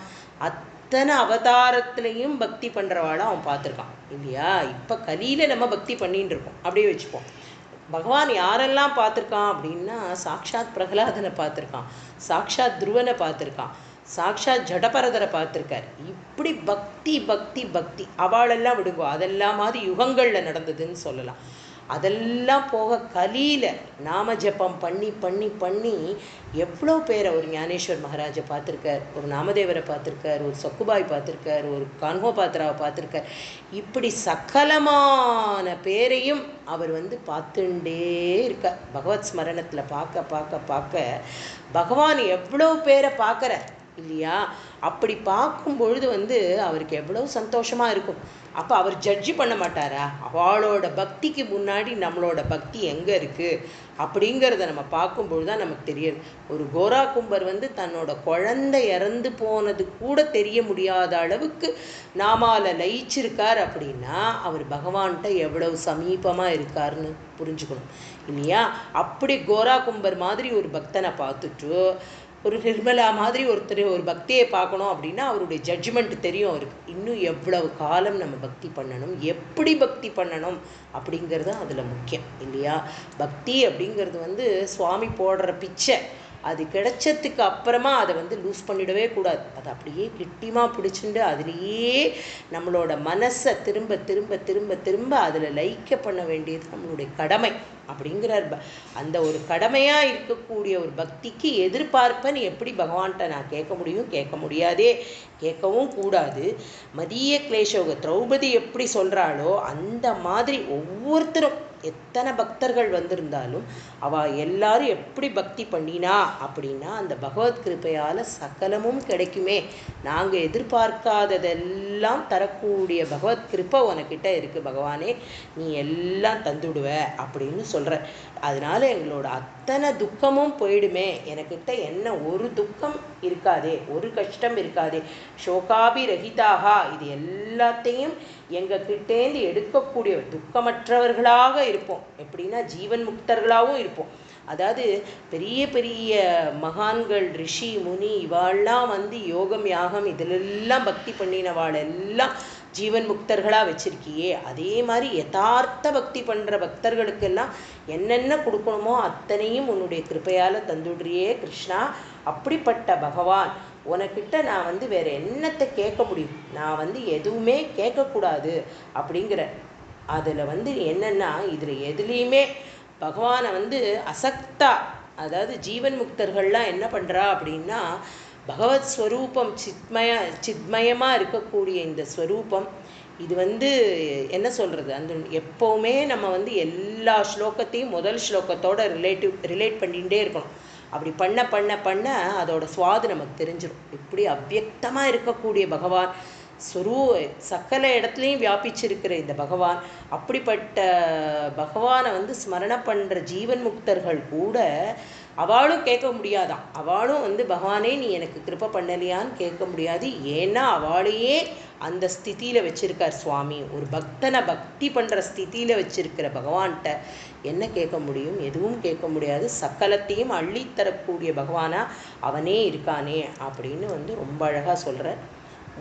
அத்தனை அவதாரத்துலேயும் பக்தி பண்ணுறவாளை அவன் பார்த்துருக்கான் இல்லையா? இப்போ கலியில் நம்ம பக்தி பண்ணிகிட்டு இருக்கோம், அப்படியே வச்சுப்போம். பகவான் யாரெல்லாம் பார்த்துருக்கான் அப்படின்னா, சாக்ஷாத் பிரகலாதனை பார்த்துருக்கான், சாக்ஷாத் துருவனை பார்த்துருக்கான், சாக்ஷாத் ஜடபரதரை பார்த்துருக்கார். இப்படி பக்தி பக்தி பக்தி அவளெல்லாம் விடுங்கோ, அதெல்லாம் மாதிரி யுகங்களில் நடந்ததுன்னு சொல்லலாம். அதெல்லாம் போக கலியில் நாம ஜபம் பண்ணி பண்ணி பண்ணி எவ்வளோ பேரை, ஒரு ஞானேஸ்வர் மகாராஜை பார்த்துருக்கார், ஒரு நாமதேவரை பார்த்துருக்கார், ஒரு சக்குபாய் பார்த்துருக்கார், ஒரு கான்ஹோபாத்ராவை பார்த்துருக்கார். இப்படி சகலமான பேரையும் அவர் பார்த்துட்டே இருக்கார். பகவத் ஸ்மரணத்தில் பார்க்க பார்க்க பார்க்க பகவான் எவ்வளோ பேரை பார்க்குறார் இல்லையா? அப்படி பார்க்கும் பொழுது அவருக்கு எவ்வளோ சந்தோஷமாக இருக்கும். அப்போ அவர் ஜட்ஜி பண்ண மாட்டாரா? அவளோட பக்திக்கு முன்னாடி நம்மளோட பக்தி எங்கே இருக்குது அப்படிங்கிறத நம்ம பார்க்கும்பொழுது தான் நமக்கு தெரியுது. ஒரு கோரா கும்பர் தன்னோட குழந்தை இறந்து போனது கூட தெரிய முடியாத அளவுக்கு நாமால லயிச்சிருக்கார் அப்படின்னா அவர் பகவான்கிட்ட எவ்வளவு சமீபமாக இருக்காருன்னு புரிஞ்சுக்கணும் இல்லையா? அப்படி கோரா கும்பர் மாதிரி ஒரு பக்தனை பார்த்துட்டு ஒரு நிர்மலா மாதிரி ஒருத்தர் ஒரு பக்தியை பார்க்கணும் அப்படின்னா அவருடைய ஜட்ஜ்மெண்ட் தெரியும் அவருக்கு. இன்னும் எவ்வளவு காலம் நம்ம பக்தி பண்ணணும், எப்படி பக்தி பண்ணணும் அப்படிங்கிறது அதில் முக்கியம் இல்லையா? பக்தி அப்படிங்கிறது சுவாமி போடுற பிச்சை அது கிடைச்சதுக்கு அப்புறமா அதை வந்து லூஸ் பண்ணிடவே கூடாது. அதை அப்படியே கெட்டியமாக பிடிச்சிட்டு அதுலேயே நம்மளோட மனசை திரும்ப திரும்ப திரும்ப திரும்ப அதில் லைக்க பண்ண வேண்டியது நம்மளுடைய கடமை அப்படிங்கிறார். அந்த ஒரு கடமையாக இருக்கக்கூடிய ஒரு பக்திக்கு எதிர்பார்ப்பேன்னு எப்படி பகவான்கிட்ட நான் கேட்க முடியும்? கேட்க முடியாதே, கேட்கவும் கூடாது. மதிய கிளேஷோக திரௌபதி எப்படி சொல்கிறாளோ அந்த மாதிரி ஒவ்வொருத்தரும் எத்தனை பக்தர்கள் வந்திருந்தாலும் அவள் எல்லாரும் எப்படி பக்தி பண்ணினா அப்படின்னா அந்த பகவத் கிருப்பையால் சகலமும் கிடைக்குமே. நாங்கள் எதிர்பார்க்காததெல்லாம் தரக்கூடிய பகவத் கிருப்பை உனக்கிட்ட இருக்குது பகவானே, நீ எல்லாம் தந்துடுவ அப்படின்னு சொல்கிற. அதனால எங்களோட அத்தனை துக்கமும் போயிடுமே, எனக்கிட்ட என்ன ஒரு துக்கம் இருக்காதே, ஒரு கஷ்டம் இருக்காதே. ஷோகாபி ரஹிதாக, இது எல்லாத்தையும் எங்ககிட்டேந்து எடுக்கக்கூடிய துக்கமற்றவர்களாக இருப்போம். எப்படின்னா ஜீவன் முக்தர்களாகவும் இருப்போம். அதாவது பெரிய பெரிய மகான்கள் ரிஷி முனி இவாள்லாம் வந்து யோகம் யாகம் இதிலெல்லாம் பக்தி பண்ணினவாளெல்லாம் ஜீவன் முக்தர்களாக வச்சிருக்கியே, அதே மாதிரி யதார்த்த பக்தி பண்ணுற பக்தர்களுக்கெல்லாம் என்னென்ன கொடுக்கணுமோ அத்தனையும் உன்னுடைய கிருப்பையால் தந்துடுறியே கிருஷ்ணா. அப்படிப்பட்ட பகவான் உனக்கிட்ட நான் வந்து வேறு என்னத்தை கேட்க முடியும்? நான் வந்து எதுவுமே கேட்கக்கூடாது அப்படிங்கிற. அதில் வந்து என்னென்னா இதில் எதுலேயுமே பகவானை வந்து அசக்தா, அதாவது ஜீவன் முக்தர்கள்லாம் என்ன பண்ணுறா அப்படின்னா பகவத் ஸ்வரூபம் சித்மயமாக இருக்கக்கூடிய இந்த ஸ்வரூபம் இது வந்து என்ன சொல்கிறது, அந்த எப்போவுமே நம்ம வந்து எல்லா ஸ்லோகத்தையும் முதல் ஸ்லோகத்தோட ரிலேட் பண்ணிகிட்டே இருக்கணும். அப்படி பண்ண பண்ண பண்ண அதோட சுவாது நமக்கு தெரிஞ்சிடும். இப்படி அவ்வியக்தமாக இருக்கக்கூடிய பகவான் சக்கல இடத்துலையும் வியாபிச்சிருக்கிற இந்த பகவான், அப்படிப்பட்ட பகவானை வந்து ஸ்மரண பண்ணுற ஜீவன் முக்தர்கள் கூட அவளும் கேட்க முடியாதான். அவளும் வந்து பகவானே நீ எனக்கு கிருப்பை பண்ணலையான்னு கேட்க முடியாது. ஏன்னா அவளையே அந்த ஸ்திதியில் வச்சிருக்கார் சுவாமி. ஒரு பக்தனை பக்தி பண்ணுற ஸ்திதியில் வச்சிருக்கிற பகவான்கிட்ட என்ன கேட்க முடியும்? எதுவும் கேட்க முடியாது. சக்கலத்தையும் அள்ளித்தரக்கூடிய பகவானா அவனே இருக்கானே அப்படின்னு வந்து ரொம்ப அழகாக சொல்கிற.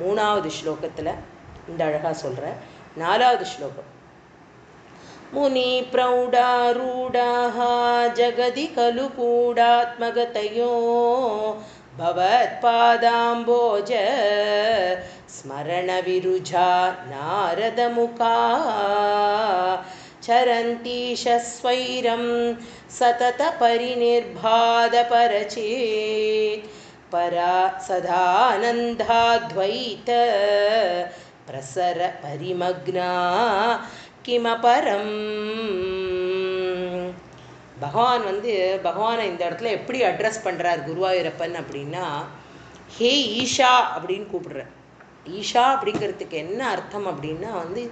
3வது ஸ்லோகத்தில் இந்த அழகாக சொல்கிற. 4வது ஸ்லோகம், முனி பிரௌடாரூடாஹ ஜகதி கலு கூடாத்மகதயோ பவத்பாதாம்போஜ ஸ்மரண விருஜா நாரதமுகா சரந்தீஷஸ்வைரம் சதத பரிநிர்பாத பரச்சேத் பரா சதானந்தாத்வைத பிரசர பரிமக்னா கிமபரம். பகவானை இந்த இடத்துல எப்படி அட்ரஸ் பண்ணுறார் குருவாயூரப்பன் அப்படின்னா, ஹே ஈஷா அப்படின்னு கூப்பிடுற. ஈஷா அப்படிங்கிறதுக்கு என்ன அர்த்தம் அப்படின்னா வந்து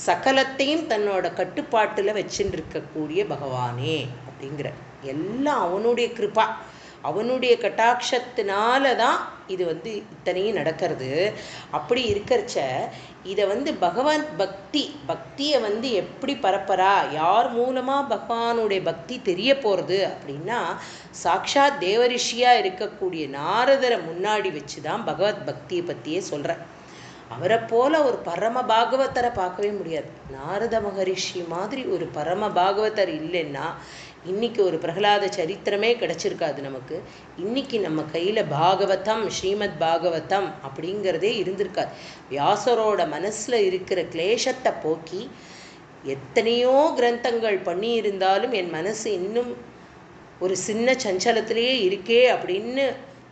சகலத்தையும் தன்னோட கட்டுப்பாட்டில் வச்சுட்டு இருக்கக்கூடிய பகவானே அப்படிங்கிற. எல்லாம் அவனுடைய கிருபா, அவனுடைய கட்டாட்சத்தினால தான் இது வந்து இத்தனையும் நடக்கிறது. அப்படி இருக்கிறச்ச இதை வந்து பகவான் பக்தியை வந்து எப்படி பரப்பரா, யார் மூலமாக பகவானுடைய பக்தி தெரிய போகிறது அப்படின்னா சாக்ஷாத் தேவரிஷியாக இருக்கக்கூடிய நாரதரை முன்னாடி வச்சு தான் பகவத் பக்தியை பற்றியே சொல்கிறேன். அவரை போல ஒரு பரம பாகவதரை பார்க்கவே முடியாது. நாரத மகரிஷி மாதிரி ஒரு பரம பாகவதர் இல்லைன்னா இன்றைக்கி ஒரு பிரகலாத சரித்திரமே கிடச்சிருக்காது நமக்கு. இன்றைக்கி நம்ம கையில் பாகவதம், ஸ்ரீமத் பாகவதம் அப்படிங்கிறதே இருந்திருக்காது. வியாசரோட மனசில் இருக்கிற கிளேஷத்தை போக்கி எத்தனையோ கிரந்தங்கள் பண்ணியிருந்தாலும் என் மனசு இன்னும் ஒரு சின்ன சஞ்சலத்திலேயே இருக்கே அப்படின்னு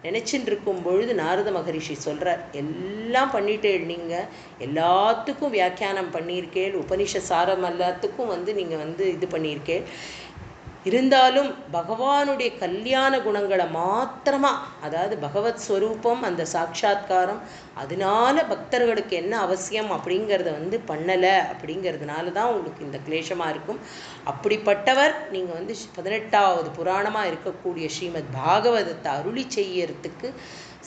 நினச்சின்னு இருக்கும் பொழுது நாரத மகரிஷி சொல்கிறார், எல்லாம் பண்ணிட்டே நீங்கள் எல்லாத்துக்கும் வியாக்கியானம் பண்ணியிருக்கேள், உபனிஷத் சாரம் எல்லாத்துக்கும் வந்து நீங்கள் வந்து இது பண்ணியிருக்கேள். இருந்தாலும் பகவானுடைய கல்யாண குணங்களை மாத்திரமாக, அதாவது பகவத் ஸ்வரூபம் அந்த சாட்சா்காரம், அதனால பக்தர்களுக்கு என்ன அவசியம் அப்படிங்கிறத வந்து பண்ணலை. அப்படிங்கிறதுனால தான் உங்களுக்கு இந்த கிளேஷமாக இருக்கும். அப்படிப்பட்டவர் நீங்கள் வந்து 18வது புராணமாக இருக்கக்கூடிய ஸ்ரீமத் பாகவதத்தை அருளி செய்யறதுக்கு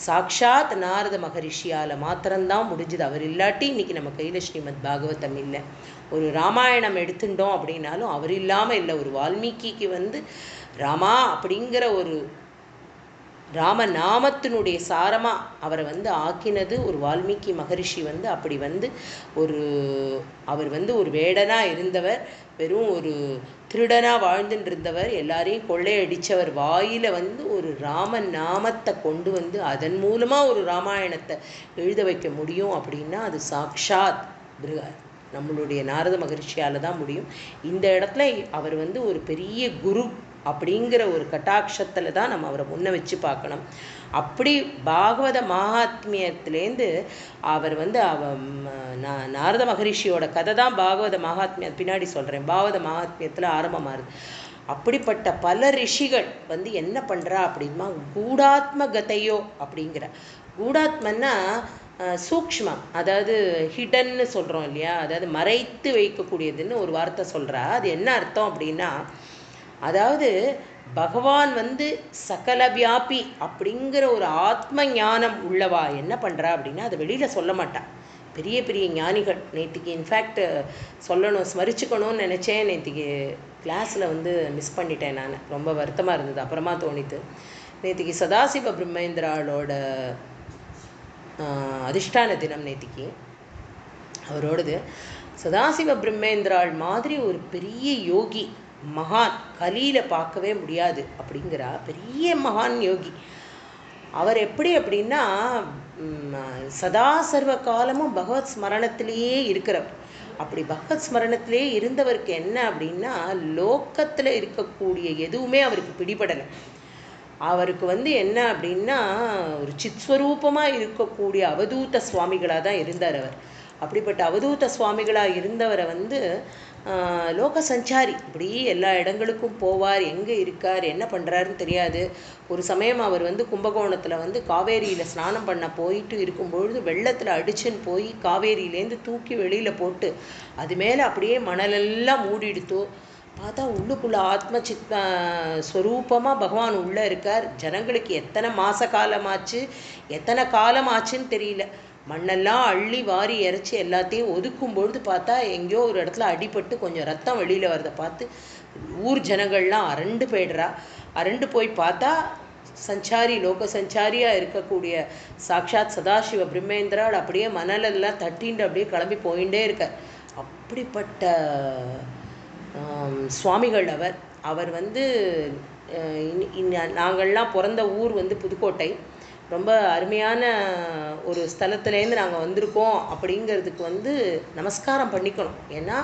சாக்ஷாத் நாரத மகரிஷியால் மாத்திரம்தான் முடிஞ்சுது. அவர் இல்லாட்டி இன்றைக்கி நம்ம கையில் ஸ்ரீமத் பாகவதம் இல்லை. ஒரு ராமாயணம் எடுத்துட்டோம் அப்படின்னாலும் அவர் இல்லாமல் இல்லை. ஒரு வால்மீகிக்கு வந்து ராமா அப்படிங்கிற ஒரு ராமநாமத்தினுடைய சாரமாக அவரை வந்து ஆக்கினது ஒரு வால்மீகி மகரிஷி வந்து. அப்படி வந்து அவர் வந்து ஒரு வேடனாக இருந்தவர், வெறும் ஒரு திருடனாக வாழ்ந்துட்டு இருந்தவர், எல்லாரையும் கொள்ளையடித்தவர் வாயில் வந்து ஒரு ராமன் நாமத்தை கொண்டு வந்து அதன் மூலமாக ஒரு ராமாயணத்தை எழுத வைக்க முடியும் அப்படின்னா அது சாக்ஷாத் நம்மளுடைய நாரத மகரிஷியால் தான் முடியும். இந்த இடத்துல அவர் வந்து ஒரு பெரிய குரு அப்படிங்கிற ஒரு கட்டாட்சத்தில் தான் நம்ம அவரை முன்ன வச்சு பார்க்கணும். அப்படி பாகவத மகாத்மியத்திலேருந்து அவர் வந்து நாரத மகரிஷியோட கதை தான் பாகவத மகாத்மியம், பின்னாடி சொல்கிறேன், பாகவத மகாத்மியத்தில் ஆரம்பமாகுது. அப்படிப்பட்ட பல ரிஷிகள் வந்து என்ன பண்ணுறா அப்படின்னா கூடாத்ம கதையோ அப்படிங்கிற, கூடாத்மன்னா சூக்ஷ்மம், அதாவது ஹிடன்னு சொல்கிறோம் இல்லையா, அதாவது மறைத்து வைக்கக்கூடியதுன்னு ஒரு வார்த்தை சொல்கிறா. அது என்ன அர்த்தம் அப்படின்னா, அதாவது பகவான் வந்து சகல வியாபி அப்படிங்கிற ஒரு ஆத்ம ஞானம் உள்ளவா என்ன பண்ணுறா அப்படின்னா அதை வெளியில் சொல்ல மாட்டா. பெரிய பெரிய ஞானிகள் நேற்றுக்கு இன்ஃபேக்ட் சொல்லணும் ஸ்மரிச்சுக்கணும்னு நினச்சேன், நேற்றுக்கு கிளாஸில் வந்து மிஸ் பண்ணிட்டேன் நான், ரொம்ப வருத்தமாக இருந்தது. அப்புறமா தோணித்து நேற்றுக்கு சதாசிவ பிரம்மேந்திராளோட அதிஷ்டான தினம் நேற்றுக்கு அவரோடது. சதாசிவ பிரம்மேந்திராள் மாதிரி ஒரு பெரிய யோகி மகான் கலியில் பார்க்கவே முடியாது அப்படிங்கிறா, பெரிய மகான் யோகி. அவர் எப்படி அப்படின்னா சதா சர்வ காலமும் பகவத் ஸ்மரணத்திலேயே இருக்கிறவர். அப்படி பகவத் ஸ்மரணத்திலே இருந்தவருக்கு என்ன அப்படின்னா லோக்கத்தில் இருக்கக்கூடிய எதுவுமே அவருக்கு பிடிபடலை. அவருக்கு வந்து என்ன அப்படின்னா ஒரு சித்ஸ்வரூபமாக இருக்கக்கூடிய அவதூத சுவாமிகளாக தான் இருந்தார் அவர். அப்படிப்பட்ட அவதூத சுவாமிகளாக இருந்தவரை வந்து லோக சஞ்சாரி, இப்படி எல்லா இடங்களுக்கும் போவார், எங்கே இருக்கார் என்ன பண்ணுறாருன்னு தெரியாது. ஒரு சமயம் அவர் வந்து கும்பகோணத்தில் வந்து காவேரியில் ஸ்நானம் பண்ண போயிட்டு இருக்கும்பொழுது வெள்ளத்தில் அடிச்சுன்னு போய் காவேரியிலேருந்து தூக்கி வெளியில் போட்டு அது மேலே அப்படியே மணலெல்லாம் மூடிடுத்தோ பார்த்தா உள்ளுக்குள்ளே ஆத்ம சித்த ஸ்வரூபமாக பகவான் உள்ளே இருக்கார். ஜனங்களுக்கு எத்தனை மாத காலமாச்சு எத்தனை காலமாச்சுன்னு தெரியல, மண்ணெல்லாம் அள்ளி வாரி இறைச்சி எல்லாத்தையும் ஒதுக்கும் பொழுது பார்த்தா எங்கேயோ ஒரு இடத்துல அடிபட்டு கொஞ்சம் ரத்தம் வெளியில் வரதை பார்த்து ஊர் ஜனங்கள்லாம் அரண்டு போய்டுறா. அரண்டு போய் பார்த்தா சஞ்சாரி லோக சஞ்சாரியாக இருக்கக்கூடிய சாக்ஷாத் சதாசிவ பிரம்மேந்திரால் அப்படியே மணலெல்லாம் தட்டிண்டு அப்படியே கிளம்பி போயிட்டே இருக்கார். அப்படிப்பட்ட சுவாமிகள் அவர். அவர் வந்து நாங்கள்லாம் பிறந்த ஊர் வந்து புதுக்கோட்டை, ரொம்ப அருமையான ஒரு ஸ்தலத்துலேருந்து நாங்கள் வந்திருக்கோம் அப்படிங்கிறதுக்கு வந்து நமஸ்காரம் பண்ணிக்கணும். ஏன்னா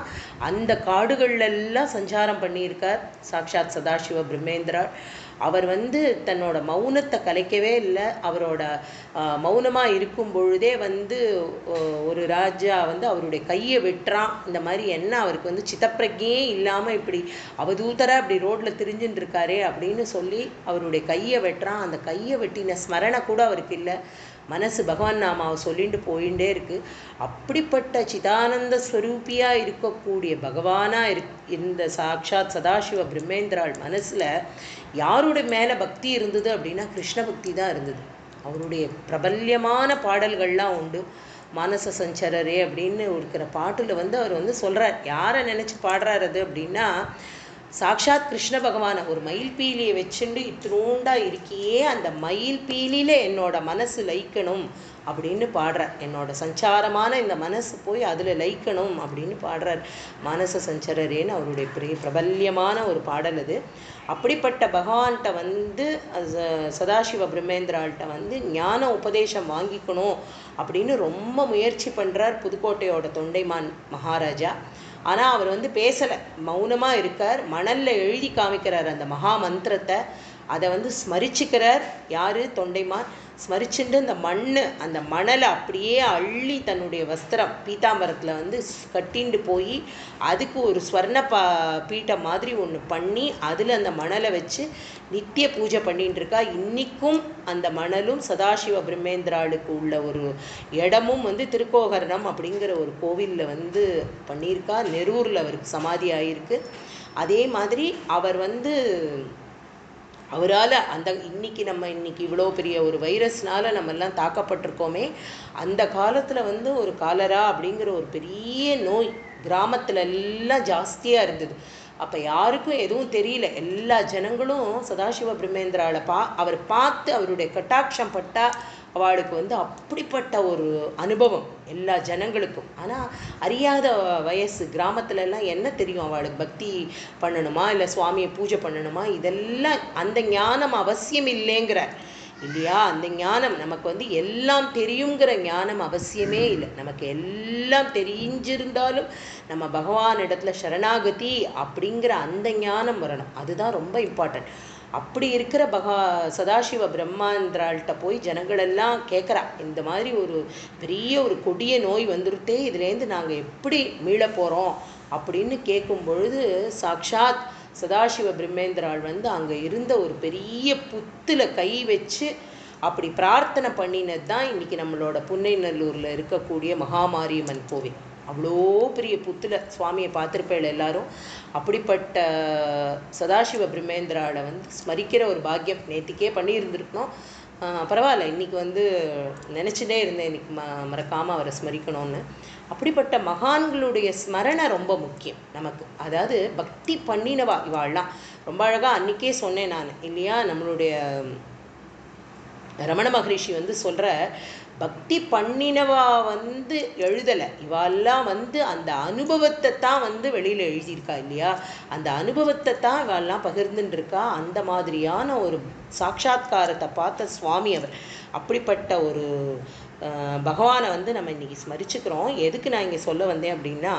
அந்த காடுகளெல்லாம் சஞ்சாரம் பண்ணியிருக்கார் சாக்ஷாத் சதாசிவ பிரம்மேந்திரா. அவர் வந்து தன்னோட மௌனத்தை கலைக்கவே இல்லை. அவரோட மௌனமாக இருக்கும் பொழுதே வந்து ஒரு ராஜா வந்து அவருடைய கையை வெட்டுறான். இந்த மாதிரி என்ன அவருக்கு வந்து சித்தப்பிரஜையே இல்லாமல் இப்படி அவதூதராக இப்படி ரோட்டில் திரிஞ்சுட்டு இருக்காரே அப்படின்னு சொல்லி அவருடைய கையை வெட்டுறான். அந்த கையை வெட்டின ஸ்மரணை கூட அவருக்கு இல்லை, மனசு பகவான் நாமாவை சொல்லிட்டு போயிட்டே இருக்குது. அப்படிப்பட்ட சிதானந்த ஸ்வரூபியாக இருக்கக்கூடிய பகவானாக இந்த சாக்ஷாத் சதாசிவ பிரம்மேந்திராள் மனசில் யாருடைய மேலே பக்தி இருந்தது அப்படின்னா கிருஷ்ண பக்தி தான் இருந்தது. அவருடைய பிரபல்யமான பாடல்கள்லாம் உண்டு. மானச சஞ்சரரே அப்படின்னு இருக்கிற பாட்டில் வந்து அவர் வந்து சொல்கிறார், யாரை நினச்சி பாடுறாரு அது அப்படின்னா சாக்ஷாத் கிருஷ்ண பகவானை ஒரு மயில் பீலியை வச்சுண்டு இத்தினூண்டா இருக்கியே, அந்த மயில் பீலியில் என்னோட மனசு லயிக்கணும் அப்படின்னு பாடுறார். என்னோட சஞ்சாரமான இந்த மனசு போய் அதில் லயிக்கணும் அப்படின்னு பாடுறார். மானச சஞ்சரரேன்னு அவருடைய பெரிய பிரபல்யமான ஒரு பாடல் அது. அப்படிப்பட்ட பகவான்கிட்ட வந்து சதாசிவ பிரம்மேந்திராள்கிட்ட வந்து ஞான உபதேசம் வாங்கிக்கணும் அப்படின்னு ரொம்ப முயற்சி பண்ணுறார் புதுக்கோட்டையோட தொண்டைமான் மகாராஜா. ஆனால் அவர் வந்து பேசலை, மௌனமாக இருக்கார். மணலில் எழுதி காமிக்கிறார் அந்த மகா மந்திரத்தை. அதை வந்து ஸ்மரிச்சுக்கிறார் யார், தொண்டைமான். ஸ்மரிச்சுட்டு அந்த மணலை அப்படியே அள்ளி தன்னுடைய வஸ்திரம் பீதாம்பரத்தில் வந்து கட்டிண்டு போய் அதுக்கு ஒரு ஸ்வர்ண பீட்டை மாதிரி ஒன்று பண்ணி அதில் அந்த மணலை வச்சு நித்திய பூஜை பண்ணிட்டு இருக்கா. இன்றைக்கும் அந்த மணலும் சதாசிவ பிரம்மேந்திராளுக்கு உள்ள ஒரு இடமும் வந்து திருக்கோகரணம் அப்படிங்கிற ஒரு கோவிலில் வந்து பண்ணியிருக்கா. நெரூரில் அவருக்கு சமாதி ஆகியிருக்கு. அதே மாதிரி அவர் வந்து அவரால் அந்த இன்னைக்கு இவ்வளோ பெரிய ஒரு வைரஸ்னால் நம்மெல்லாம் தாக்கப்பட்டிருக்கோமே, அந்த காலத்தில் வந்து ஒரு காலரா அப்படிங்கிற ஒரு பெரிய நோய் கிராமத்துல எல்லாம் ஜாஸ்தியாக இருந்தது. அப்போ யாருக்கும் எதுவும் தெரியல. எல்லா ஜனங்களும் சதாசிவ பிரம்மேந்திராவை அவர் பார்த்து அவருடைய கட்டாட்சம் பட்டா அவளுக்கு வந்து அப்படிப்பட்ட ஒரு அனுபவம் எல்லா ஜனங்களுக்கும். ஆனால் அறியாத வயசு கிராமத்துலலாம் என்ன தெரியும் அவளுக்கு? பக்தி பண்ணணுமா இல்லை சுவாமியை பூஜை பண்ணணுமா, இதெல்லாம் அந்த ஞானம் அவசியம் இல்லைங்கிறார் இல்லையா? அந்த ஞானம் நமக்கு வந்து எல்லாம் தெரியுங்கிற ஞானம் அவசியமே இல்லை. நமக்கு எல்லாம் தெரிஞ்சிருந்தாலும் நம்ம பகவான் இடத்துல சரணாகதி அப்படிங்கிற அந்த ஞானம் வரணும். அதுதான் ரொம்ப இம்பார்ட்டன்ட். அப்படி இருக்கிற சதாசிவ பிரம்மாந்திராள்கிட்ட போய் ஜனங்களெல்லாம் கேட்குறா, இந்த மாதிரி ஒரு பெரிய ஒரு கொடிய நோய் வந்துருட்டே, இதுலேருந்து நாங்கள் எப்படி மீள போகிறோம் அப்படின்னு கேட்கும் பொழுது சாக்ஷாத் சதாசிவ பிரம்மேந்திராள் வந்து அங்கே இருந்த ஒரு பெரிய புத்தில் கை வச்சு அப்படி பிரார்த்தனை பண்ணினது தான் இன்றைக்கி நம்மளோட புன்னைநல்லூரில் இருக்கக்கூடிய மகாமாரியம்மன் கோவில். அவ்வளோ பெரிய புத்தில் சுவாமியை பார்த்துருப்பேள் எல்லாரும். அப்படிப்பட்ட சதாசிவ பிரம்மேந்திராவை வந்து ஸ்மரிக்கிற ஒரு பாக்கியம் நேற்றுக்கே பண்ணியிருந்துருக்கணும். பரவாயில்ல, இன்றைக்கி வந்து நினச்சிட்டே இருந்தேன் இன்றைக்கி மறக்காமல் அவரை ஸ்மரிக்கணும்னு. அப்படிப்பட்ட மகான்களுடைய ஸ்மரணை ரொம்ப முக்கியம் நமக்கு. அதாவது பக்தி பண்ணினவா இவாள்லாம் ரொம்ப அழகாக அன்றைக்கே சொன்னேன் நான் இல்லையா? நம்மளுடைய ரமண மகரிஷி வந்து சொல்கிற, பக்தி பண்ணினவா வந்து எழுதலை, இவாள்லாம் வந்து அந்த அனுபவத்தை தான் வந்து வெளியில் எழுதியிருக்கா இல்லையா? அந்த அனுபவத்தை தான் இவாள்லாம் பகிர்ந்துட்டு இருக்கா. அந்த மாதிரியான ஒரு சாட்சாத்காரத்தை பார்த்த சுவாமி அவர். அப்படிப்பட்ட ஒரு பகவானை வந்து நம்ம இன்றைக்கி ஸ்மரிச்சுக்கிறோம். எதுக்கு நான் இங்கே சொல்ல வந்தேன் அப்படின்னா,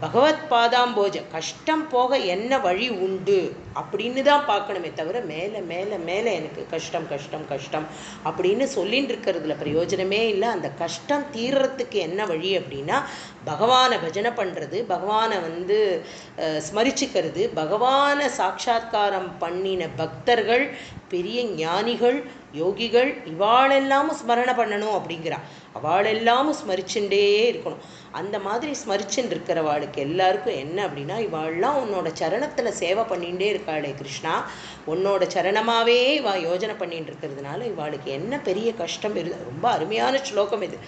பகவத் பாதாம்போஜ கஷ்டம் போக என்ன வழி உண்டு அப்படின்னு தான் பார்க்கணுமே தவிர மேலே மேலே மேலே எனக்கு கஷ்டம் கஷ்டம் கஷ்டம் அப்படின்னு சொல்லின்னு இருக்கிறதுல பிரயோஜனமே இல்லை. அந்த கஷ்டம் தீர்றதுக்கு என்ன வழி அப்படின்னா, பகவானை பஜனை பண்ணுறது, பகவானை வந்து ஸ்மரிச்சுக்கிறது, பகவானை சாட்சாத்காரம் பண்ணின பக்தர்கள், பெரிய ஞானிகள், யோகிகள் இவாளெல்லாமும் ஸ்மரணை பண்ணணும் அப்படிங்கிறா. அவளெல்லாமும் ஸ்மரிச்சுட்டே இருக்கணும். அந்த மாதிரி ஸ்மரிச்சுன்னு இருக்கிறவாளுக்கு எல்லாருக்கும் என்ன அப்படின்னா, இவாள்லாம் உன்னோட சரணத்தில் சேவை பண்ணிகிட்டே இருக்காளே கிருஷ்ணா, உன்னோட சரணமாகவே இவா யோஜனை பண்ணிட்டு இருக்கிறதுனால இவாளுக்கு என்ன பெரிய கஷ்டம் இருக்குது. ரொம்ப அருமையான ஸ்லோகம் இது.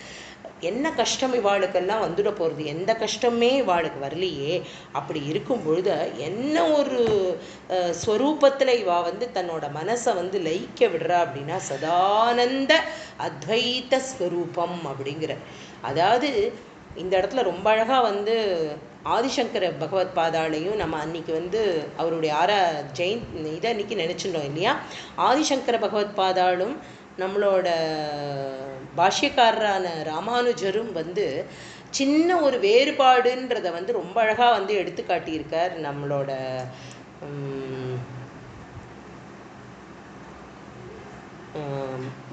என்ன கஷ்டம் இவாளுக்கெல்லாம் வந்துட போகிறது? எந்த கஷ்டமே இவாளுக்கு வரலையே. அப்படி இருக்கும் பொழுது என்ன ஒரு ஸ்வரூபத்தில் இவா வந்து தன்னோட மனசை வந்து லயிக்க விடுறா அப்படின்னா, சதானந்த அத்வைத ஸ்வரூபம் அப்படிங்கிற. அதாவது இந்த இடத்துல ரொம்ப அழகாக வந்து ஆதிசங்கர பகவத் பாதாளையும் நம்ம அன்றைக்கி வந்து அவருடைய இதை அன்றைக்கி நினச்சிட்டோம் இல்லையா? ஆதிசங்கர பகவத் பாதாளும் நம்மளோட பாஷ்யக்காரரான ராமானுஜரும் வந்து சின்ன ஒரு வேறுபாடுன்றதை வந்து ரொம்ப அழகாக வந்து எடுத்து காட்டியிருக்கார். நம்மளோட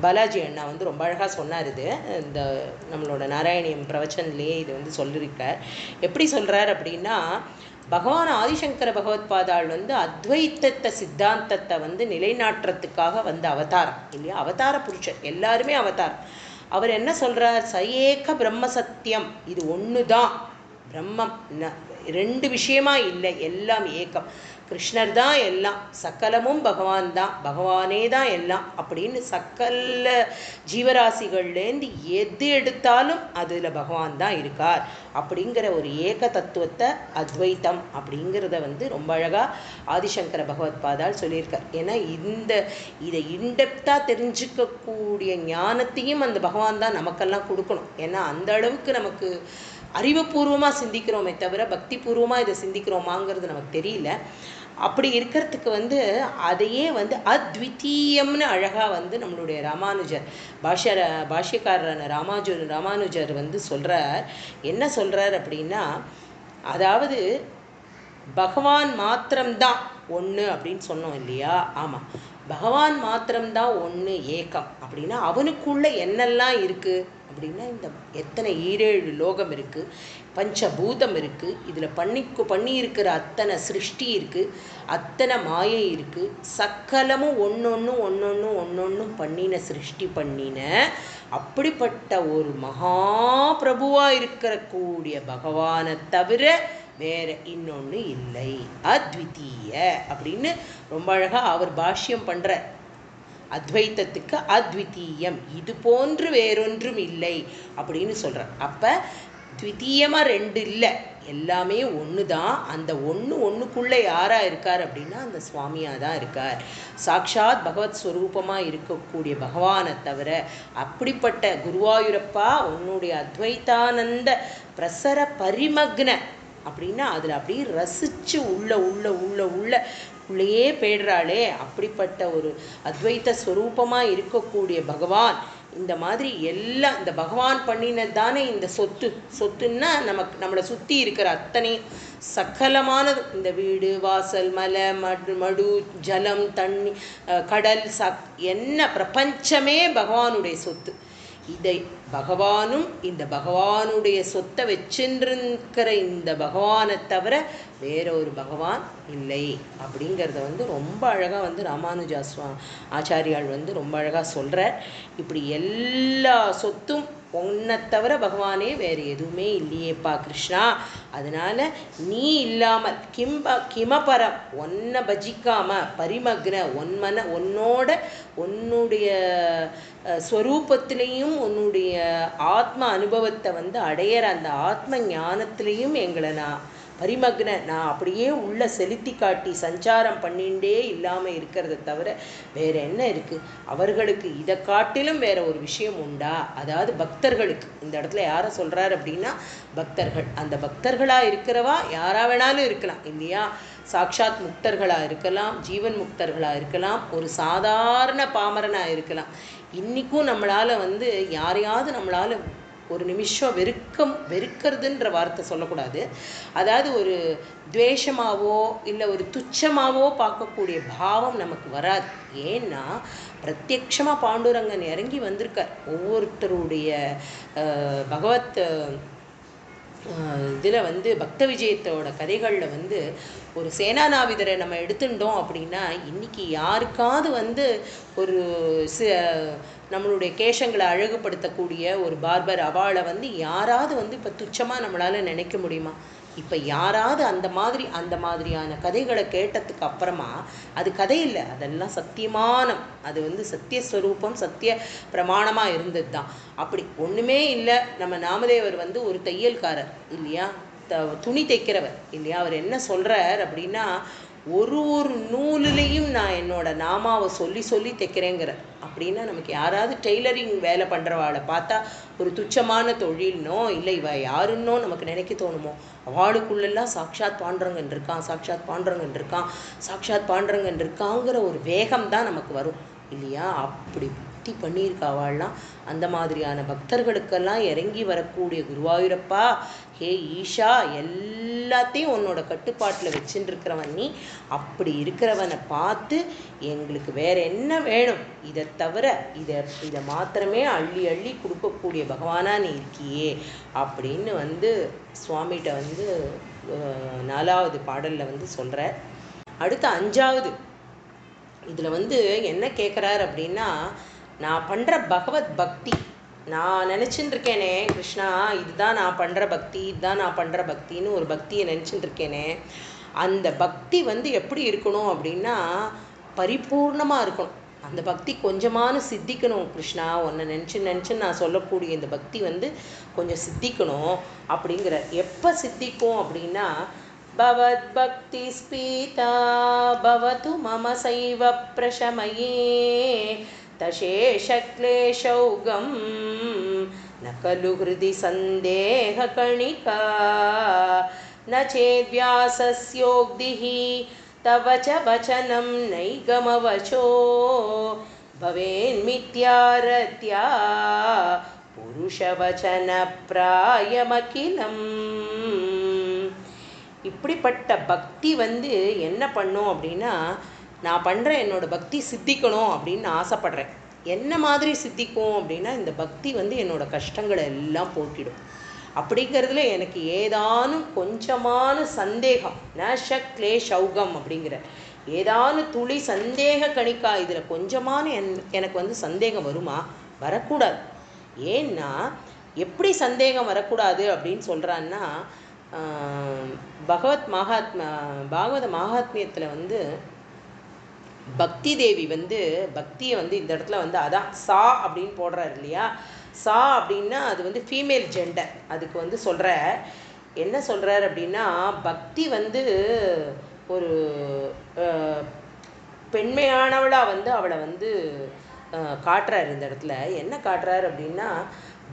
பாலாஜி அண்ணா வந்து ரொம்ப அழகாக சொன்னார். இது இந்த நம்மளோட நாராயணியம் பிரவச்சன்லேயே இது வந்து சொல்லியிருக்கார். எப்படி சொல்கிறார் அப்படின்னா, பகவான் ஆதிசங்கர பகவத் பாதாள் வந்து அத்வைத்தத்தை சித்தாந்தத்தை வந்து நிலைநாட்டுறதுக்காக வந்த அவதாரம் இல்லையா? அவதார புருஷர், எல்லாருமே அவதாரம். அவர் என்ன சொல்கிறார்? சயேக பிரம்ம சத்தியம், இது ஒன்று தான் பிரம்மம், ரெண்டு விஷயமா இல்லை, எல்லாம் ஏக்கம். கிருஷ்ணர் தான் எல்லாம், சக்கலமும் பகவான் தான், பகவானே தான் எல்லாம் அப்படின்னு சக்கல ஜீவராசிகள்லேருந்து எது எடுத்தாலும் அதில் பகவான் தான் இருக்கார் அப்படிங்கிற ஒரு ஏக தத்துவத்தை அத்வைத்தம் அப்படிங்கிறத வந்து ரொம்ப அழகாக ஆதிசங்கர பகவத் பாதால் சொல்லியிருக்கார். ஏன்னா இதை இன்டெப்த்தாக தெரிஞ்சுக்கக்கூடிய ஞானத்தையும் அந்த பகவான் தான் நமக்கெல்லாம் கொடுக்கணும். ஏன்னா அந்த அளவுக்கு நமக்கு அறிவுபூர்வமாக சிந்திக்கிறோமே தவிர பக்தி பூர்வமாக இதை சிந்திக்கிறோமாங்கிறது நமக்கு தெரியல. அப்படி இருக்கிறதுக்கு வந்து அதையே வந்து அத்விதீயம்னு அழகாக வந்து நம்மளுடைய ராமானுஜர் பாஷ்யக்காரரான ராமானுஜர் வந்து சொல்கிறார். என்ன சொல்கிறார் அப்படின்னா, அதாவது பகவான் மாத்திரம்தான் ஒன்று அப்படின்னு சொன்னோம் இல்லையா? ஆமாம், பகவான் மாத்திரம்தான் ஒன்று ஏக்கம் அப்படின்னா அவனுக்குள்ளே என்னெல்லாம் இருக்குது அப்படின்னா, இந்த எத்தனை 7 லோகம் இருக்குது, பஞ்சபூதம் இருக்குது, இதில் பண்ணியிருக்கிற அத்தனை சிருஷ்டி இருக்குது, அத்தனை மாயை இருக்குது, சக்கலமும் ஒன்னொன்னும் பண்ணின சிருஷ்டி பண்ணின அப்படிப்பட்ட ஒரு மகாபிரபுவாக இருக்கக்கூடிய பகவானை தவிர வேற இன்னொன்று இல்லை, அத்விதீய அப்படின்னு ரொம்ப அழகாக அவர் பாஷ்யம் பண்ணுற. அத்வைத்தத்துக்கு அத்விதீயம், இது போன்று வேறொன்றும் இல்லை அப்படின்னு சொல்கிறார். அப்போ த்விதீயமாக ரெண்டு இல்லை, எல்லாமே ஒன்று தான். அந்த ஒன்றுக்குள்ளே யாராக இருக்கார் அப்படின்னா அந்த சுவாமியாக தான் இருக்கார். சாக்ஷாத் பகவத் ஸ்வரூபமாக இருக்கக்கூடிய பகவானை தவிர அப்படிப்பட்ட குருவாயூரப்பா உன்னுடைய அத்வைதானந்த பிரசர பரிமக்ன அப்படின்னா அதில் அப்படியே ரசித்து உள்ளேயே போயிடுறாளே, அப்படிப்பட்ட ஒரு அத்வைத்த ஸ்வரூபமாக இருக்கக்கூடிய பகவான் இந்த மாதிரி எல்லாம் இந்த பகவான் பண்ணினது தானே இந்த சொத்துன்னா நம்மளை சுற்றி இருக்கிற அத்தனை சகலமானது, இந்த வீடு வாசல் மலை மடு ஜலம் தண்ணி கடல் என்ன பிரபஞ்சமே பகவானுடைய சொத்து. இதை பகவானும் இந்த பகவானுடைய சொத்தை வச்சுருக்கிற இந்த பகவானை தவிர வேற ஒரு பகவான் இல்லை அப்படிங்கிறத ரொம்ப அழகாக ராமானுஜா ஆச்சாரியால் ரொம்ப அழகாக சொல்கிறார். இப்படி எல்லா சொத்தும் உன்னை தவிர பகவானே வேறு எதுவுமே இல்லையேப்பா கிருஷ்ணா. அதனால் நீ இல்லாமல் கிமபரம் ஒன்னை பஜிக்காமல் பரிமக்ன உன்னுடைய ஸ்வரூபத்திலையும் உன்னுடைய ஆத்ம அனுபவத்தை அடையிற அந்த ஆத்ம ஞானத்திலையும் எங்களை நான் அப்படியே உள்ள செலுத்தி காட்டி சஞ்சாரம் பண்ணிகிட்டே இல்லாமல் இருக்கிறத தவிர வேறு என்ன இருக்குது? அவர்களுக்கு இதை காட்டிலும் வேற ஒரு விஷயம் உண்டா? அதாவது பக்தர்களுக்கு இந்த இடத்துல யாரை சொல்கிறார் அப்படின்னா பக்தர்கள். அந்த பக்தர்களாக இருக்கிறவா யாரா வேணாலும் இருக்கலாம் இல்லையா? சாக்ஷாத் முக்தர்களாக இருக்கலாம், ஜீவன் முக்தர்களாக இருக்கலாம், ஒரு சாதாரண பாமரனாக இருக்கலாம். இன்றைக்கும் நம்மளால் யாரையாவது நம்மளால் ஒரு நிமிஷம் வெறுக்கிறதுன்ற வார்த்தை சொல்லக்கூடாது. அதாவது ஒரு துவேஷமாவோ இல்லை ஒரு துச்சமாவோ பார்க்கக்கூடிய பாவம் நமக்கு வராது. ஏன்னா பிரத்யக்ஷமாக பாண்டுரங்கன் இறங்கி வந்திருக்கார். ஒவ்வொருத்தருடைய பகவத் இதில் பக்த விஜயத்தோட கதைகளில் ஒரு சேனாநாவிதரை நம்ம எடுத்துட்டோம் அப்படின்னா இன்றைக்கி யாருக்காவது ஒரு நம்மளுடைய கேஷங்களை அழகுபடுத்தக்கூடிய ஒரு பார்பர் அவளை யாராவது இப்போ துச்சமாக நம்மளால் நினைக்க முடியுமா? இப்போ யாராவது அந்த மாதிரியான கதைகளை கேட்டதுக்கு அப்புறமா அது கதை இல்லை, அதெல்லாம் சத்தியமானம். அது சத்தியஸ்வரூபம் சத்திய பிரமாணமாக இருந்தது தான். அப்படி ஒன்றுமே இல்லை. நம்ம நாமதேவர் ஒரு தையல்காரர் இல்லையா, துணி தைக்கிறவர் இல்லையா? அவர் என்ன சொல்கிறார் அப்படின்னா ஒரு நூலிலையும் நான் என்னோட நாமாவை சொல்லி தைக்கிறேங்கிறார். அப்படின்னா நமக்கு யாராவது டெய்லரிங் வேலை பண்ணுறவாளை பார்த்தா ஒரு துச்சமான தொழில்னோ இல்லை இவ யாருன்னோ நமக்கு நினைக்க தோணுமோ? அவளுக்குள்ளெல்லாம் சாக்ஷாத் பாண்டுரங்கன் இருக்காங்கிற ஒரு வேகம் தான் நமக்கு வரும் இல்லையா? அப்படி பக்தி பண்ணியிருக்கா அவள்லாம். அந்த மாதிரியான பக்தர்களுக்கெல்லாம் இறங்கி வரக்கூடிய குருவாயூரப்பா, ஹே ஈஷா, எல்லாத்தையும் உன்னோட கட்டுப்பாட்டில் வச்சுட்டு இருக்கிறவன் நீ. அப்படி இருக்கிறவனை பார்த்து எங்களுக்கு வேற என்ன வேணும்? இதை தவிர இதை மாத்திரமே அள்ளி கொடுக்கக்கூடிய பகவானா நீ இருக்கியே அப்படின்னு சுவாமிகிட்ட 4வது பாடலில் சொல்கிற. அடுத்த 5வது இதில் என்ன கேட்குறார் அப்படின்னா, நான் பண்ணுற பகவத் பக்தி நான் நினச்சின்னு இருக்கேனே கிருஷ்ணா, இதுதான் நான் பண்ணுற பக்தி, இதுதான் நான் பண்ணுற பக்தின்னு ஒரு பக்தியை நினச்சின்னு இருக்கேனே, அந்த பக்தி எப்படி இருக்கணும் அப்படின்னா பரிபூர்ணமாக இருக்கணும். அந்த பக்தி கொஞ்சமான சித்திக்கணும் கிருஷ்ணா. உன்னை நினச்சி நான் சொல்லக்கூடிய இந்த பக்தி கொஞ்சம் சித்திக்கணும் அப்படிங்கிற. எப்போ சித்திக்கும் அப்படின்னா பவத் பக்தி ஸ்பீதா பவது மம சைவ பிரசமயே தசேஷக்லேஷௌகம் நகலு ஹிருதி சந்தேக கணிகா நச்சேத்வியாசஸ்யோக்திஹி தவச்ச வச்சனம் நைகமவச்சோ பவேன்மித்யாரத்யா புருஷவச்சன பிராயமகிலம். இப்படிப்பட்ட பக்தி என்ன பண்ணும் அப்படின்னா, நான் பண்ணுற என்னோட பக்தி சித்திக்கணும் அப்படின்னு ஆசைப்படுறேன். என்ன மாதிரி சித்திக்கும் அப்படின்னா, இந்த பக்தி என்னோட கஷ்டங்களை எல்லாம் போக்கிடும். அப்படிங்கிறதுல எனக்கு ஏதானும் கொஞ்சமான சந்தேகம், நக்லேஷௌகம் அப்படிங்கிற ஏதானும் துளி சந்தேக கணிக்கா, இதில் கொஞ்சமான எனக்கு சந்தேகம் வருமா? வரக்கூடாது. ஏன்னா எப்படி சந்தேகம் வரக்கூடாது அப்படின்னு சொல்கிறான்னா, பாகவத மகாத்மியத்தில் பக்தி தேவி பக்தியை இந்த இடத்துல அதான் சா அப்படின்னு போடுறாரு இல்லையா? சா அப்படின்னா அது ஃபீமேல் ஜெண்டர். அதுக்கு சொல்கிற என்ன சொல்கிறார் அப்படின்னா, பக்தி வந்து ஒரு பெண்மையானவளாக வந்து அவளை வந்து காட்டுறார். இந்த இடத்துல என்ன காட்டுறார் அப்படின்னா,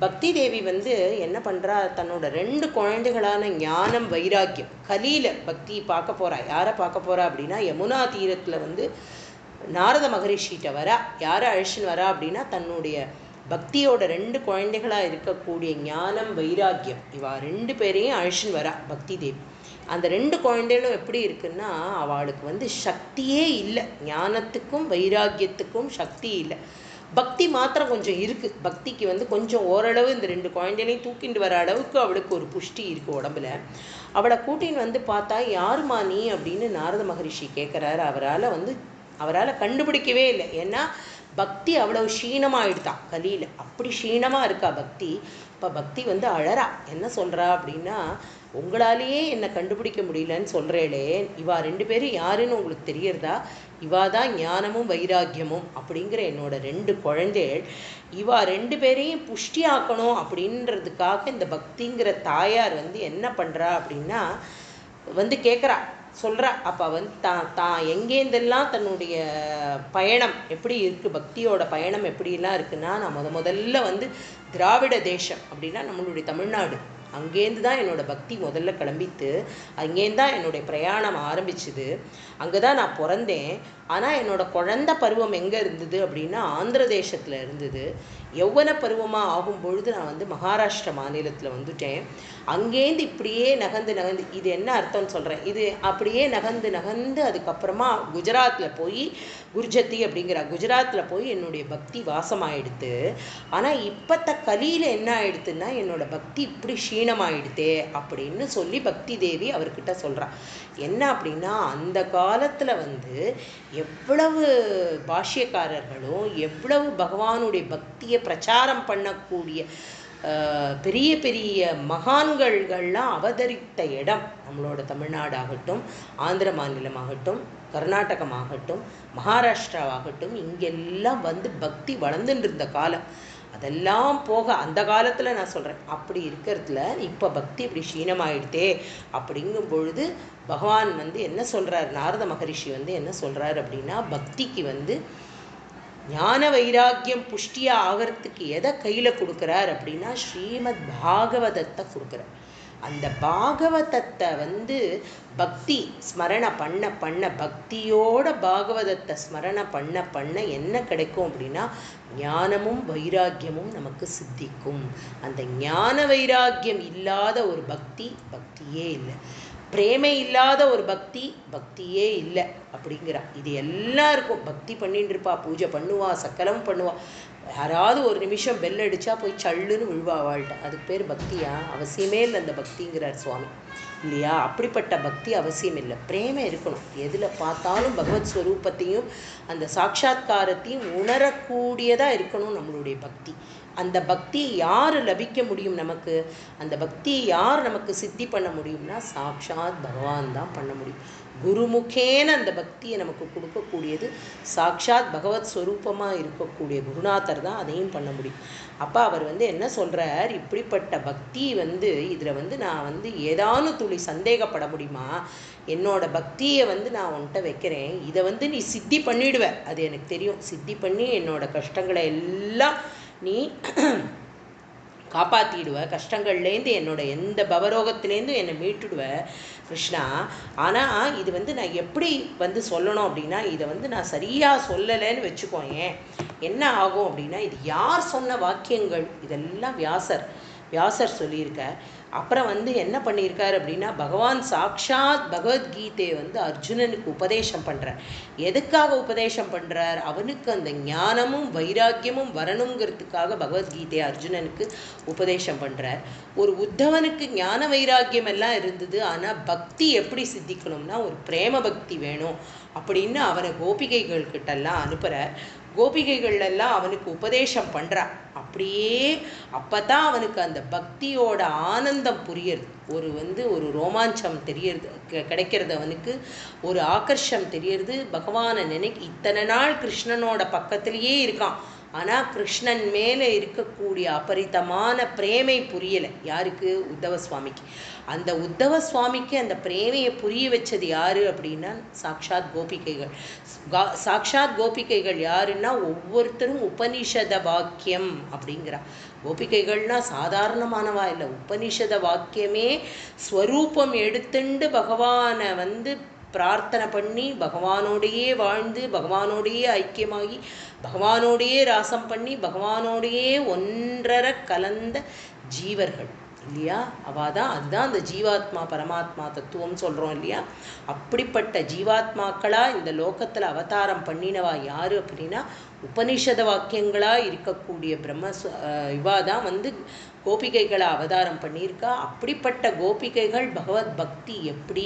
பக்தி தேவி வந்து என்ன பண்ணுறா, தன்னோட 2 குழந்தைகளான ஞானம் வைராக்கியம் கலியில் பக்தி பார்க்க போகிறா. யாரை பார்க்க போகிறா அப்படின்னா, யமுனா தீரத்தில் வந்து நாரத மகரிஷிகிட்ட வரா. யாரை அழிச்சுன்னு வரா அப்படின்னா, தன்னுடைய பக்தியோட 2 குழந்தைகளாக இருக்கக்கூடிய ஞானம் வைராக்கியம் இவா 2 பேரையும் அழிச்சுன்னு வரா பக்தி தேவி. அந்த 2 குழந்தைகளும் எப்படி இருக்குன்னா, அவளுக்கு வந்து சக்தியே இல்லை. ஞானத்துக்கும் வைராக்கியத்துக்கும் சக்தி இல்லை. பக்தி மாத்திரம் கொஞ்சம் இருக்குது. பக்திக்கு வந்து கொஞ்சம் ஓரளவு இந்த 2 குழந்தைகளையும் தூக்கிட்டு வர அளவுக்கு அவளுக்கு ஒரு புஷ்டி இருக்குது உடம்புல. அவளை கூட்டின்னு வந்து பார்த்தா, யாருமா நீ அப்படின்னு நாரத மகரிஷி கேட்குறாரு. அவரால் கண்டுபிடிக்கவே இல்லை. ஏன்னா பக்தி அவ்வளவு க்ஷீணமாகிடுதான் கலியில். அப்படி க்ஷீணமாக இருக்கா பக்தி. இப்போ பக்தி வந்து அழறா. என்ன சொல்கிறா அப்படின்னா, உங்களாலேயே என்னை கண்டுபிடிக்க முடியலன்னு சொல்கிறேளே, இவா 2 பேரும் யாருன்னு உங்களுக்கு தெரியறதா? இவா தான் ஞானமும் வைராக்கியமும் அப்படிங்கிற என்னோட 2 குழந்தைகள். இவா 2 பேரையும் புஷ்டியாக்கணும் அப்படின்றதுக்காக இந்த பக்திங்கிற தாயார் வந்து என்ன பண்ணுறா அப்படின்னா, வந்து கேட்குறா, சொல்கிறா. அப்போ வந்து தான் எங்கேருந்தெல்லாம் தன்னுடைய பயணம் எப்படி இருக்குது, பக்தியோட பயணம் எப்படிலாம் இருக்குன்னா, நான் முதல்ல வந்து திராவிட தேசம் அப்படின்னா நம்மளுடைய தமிழ்நாடு, அங்கேருந்து தான் என்னோடய பக்தி முதல்ல கிளம்பித்து. அங்கேருந்து தான் என்னுடைய பிரயாணம் ஆரம்பிச்சுது. அங்கே தான் நான் பிறந்தேன். ஆனால் என்னோடய குழந்த பருவம் எங்கே இருந்தது அப்படின்னா ஆந்திர தேசத்தில் இருந்தது. யௌவன பருவமாக ஆகும் பொழுது நான் வந்து மகாராஷ்டிரா மாநிலத்தில் வந்துட்டேன். அங்கேருந்து இப்படியே நகர்ந்து இது என்ன அர்த்தம்னு சொல்கிறேன். இது அப்படியே நகர்ந்து அதுக்கப்புறமா குஜராத்தில் போய் குர்ஜத்தி அப்படிங்கிற குஜராத்தில் போய் என்னுடைய பக்தி வாசமாயிடுத்து. ஆனால் இப்போத்த கலியில் என்ன ஆயிடுத்துன்னா, என்னோடய பக்தி இப்படி க்ஷீணமாயிடுத்தே அப்படின்னு சொல்லி பக்தி தேவி அவர்கிட்ட சொல்கிறா. என்ன அப்படின்னா, அந்த காலத்தில் வந்து எவ்வளவு பாஷ்யக்காரர்களும் எவ்வளவு பகவானுடைய பக்தியை பிரச்சாரம் பண்ணக்கூடிய பெரிய பெரிய மகான்கள்லாம் அவதரித்த இடம் நம்மளோட தமிழ்நாடாகட்டும், ஆந்திர மாநிலமாகட்டும், கர்நாடகமாகட்டும், மகாராஷ்டிராவாகட்டும், இங்கெல்லாம் வந்து பக்தி வளர்ந்துட்டு இருந்த காலம். அதெல்லாம் போக அந்த காலத்தில் நான் சொல்கிறேன். அப்படி இருக்கிறதுல இப்போ பக்தி இப்படி க்ஷீணமாயிடுதே அப்படிங்கும் பொழுது பகவான் வந்து என்ன சொல்கிறார், நாரத மகரிஷி வந்து என்ன சொல்கிறார் அப்படின்னா, பக்திக்கு வந்து ஞான வைராக்கியம் புஷ்டியாக ஆகிறதுக்கு எதை கையில் கொடுக்குறார் அப்படின்னா, ஸ்ரீமத் பாகவதத்தை கொடுக்குறார். அந்த பாகவதத்தை வந்து பக்தி ஸ்மரண பண்ண பக்தியோட பாகவதத்தை ஸ்மரண பண்ண என்ன கிடைக்கும் அப்படின்னா, ஞானமும் வைராக்கியமும் நமக்கு சித்திக்கும். அந்த ஞான வைராக்கியம் இல்லாத ஒரு பக்தியே இல்லை. பிரேமை இல்லாத ஒரு பக்தியே இல்லை அப்படிங்கிறா. இது எல்லாருக்கும் பக்தி பண்ணிட்டு இருப்பா, பூஜை பண்ணுவா, சக்கரம் பண்ணுவா. யாராவது ஒரு நிமிஷம் பெல் அடித்தா போய் சல்லுன்னு விழுவா வாழ்கிட்ட. அதுக்கு பேர் பக்தியா? அவசியமே இல்லை அந்த பக்திங்கிறார் சுவாமி இல்லையா? அப்படிப்பட்ட பக்தி அவசியம் இல்லை. பிரேமை இருக்கணும். எதில் பார்த்தாலும் பகவத் ஸ்வரூபத்தையும் அந்த சாட்சாத்காரத்தையும் உணரக்கூடியதாக இருக்கணும் நம்மளுடைய பக்தி. அந்த பக்தியை யார் லபிக்க முடியும் நமக்கு? அந்த பக்தியை யார் நமக்கு சித்தி பண்ண முடியும்னா, சாட்சாத் பகவான் தான் பண்ண முடியும். குருமுகேன அந்த பக்தியை நமக்கு கொடுக்கக்கூடியது சாட்சாத் பகவத் ஸ்வரூபமாக இருக்கக்கூடிய குருநாதர் தான் அதையும் பண்ண முடியும். அப்போ அவர் வந்து என்ன சொல்கிறார், இப்படிப்பட்ட பக்தி வந்து இதில் வந்து நான் வந்து ஏதானும் துளி சந்தேகப்பட முடியுமா? என்னோட பக்தியை வந்து நான் உன்கிட்ட வைக்கிறேன், இதை வந்து நீ சித்தி பண்ணிடுவேன், அது எனக்கு தெரியும். சித்தி பண்ணி என்னோட கஷ்டங்களை எல்லாம் நீ காப்பாற்றிடுவ, கஷ்டங்கள்லேருந்து என்னோட எந்த பவரோகத்திலேருந்தும் என்னை மீட்டுடுவ கிருஷ்ணா. ஆனால் இது வந்து நான் எப்படி வந்து சொல்லணும் அப்படின்னா, இதை வந்து நான் சரியாக சொல்லலைன்னு வச்சுக்கோங்க. என்ன ஆகும் அப்படின்னா, இது யார் சொன்ன வாக்கியங்கள்? இதெல்லாம் வியாசர் சொல்லியிருக்க. அப்புறம் வந்து என்ன பண்ணியிருக்கார் அப்படின்னா, பகவான் சாக்ஷாத் பகவத்கீதையை வந்து அர்ஜுனனுக்கு உபதேசம் பண்ணுறார். எதுக்காக உபதேசம் பண்ணுறார்? அவனுக்கு அந்த ஞானமும் வைராக்கியமும் வரணுங்கிறதுக்காக பகவத்கீதையை அர்ஜுனனுக்கு உபதேசம் பண்ணுறார். ஒரு உத்தவனுக்கு ஞான வைராக்கியம் எல்லாம் இருந்தது, ஆனால் பக்தி எப்படி சித்திக்கணும்னா ஒரு பிரேம பக்தி வேணும் அப்படின்னு அவனை கோபிகைகள்கிட்டெல்லாம் அனுப்புகிறார். கோபிகைகள்லாம் அவனுக்கு உபதேசம் பண்ணுறா. அப்படியே அப்போ தான் அவனுக்கு அந்த பக்தியோட ஆனந்தம் புரியுறது. ஒரு ரோமாஞ்சம் தெரியறது, கிடைக்கிறது. அவனுக்கு ஒரு ஆகர்ஷம் தெரியறது. பகவானை இத்தனை நாள் கிருஷ்ணனோட பக்கத்திலேயே இருக்கான், ஆனால் கிருஷ்ணன் மேலே இருக்கக்கூடிய அபரிதமான பிரேமை புரியலை யாருக்கு? உத்தவ சுவாமிக்கு. அந்த உத்தவ சுவாமிக்கு அந்த பிரேமையை புரிய வச்சது யாரு அப்படின்னா சாக்ஷாத் கோபிகைகள். சாக்ஷாத் கோபிகைகள் யாருன்னா ஒவ்வொருத்தரும் உபனிஷத வாக்கியம் அப்படிங்கிறா. கோபிகைகள்னா சாதாரணமானவா இல்லை, உபனிஷத வாக்கியமே ஸ்வரூபம் எடுத்துண்டு பகவானை பிரார்த்தனை பண்ணி பகவானோடையே வாழ்ந்து பகவானோடையே ஐக்கியமாகி பகவானோடையே ராசம் பண்ணி பகவானோடையே ஒன்றரை கலந்த ஜீவர்கள் இல்லையா? அவாதான் அதுதான் அந்த ஜீவாத்மா பரமாத்மா தத்துவம் சொல்கிறோம் இல்லையா? அப்படிப்பட்ட ஜீவாத்மாக்களாக இந்த லோகத்தில் அவதாரம் பண்ணினவா யார் அப்படின்னா உபனிஷத வாக்கியங்களாக இருக்கக்கூடிய இவா தான் கோபிகைகளை அவதாரம் பண்ணியிருக்கா. அப்படிப்பட்ட கோபிகைகள் பகவத் பக்தி எப்படி,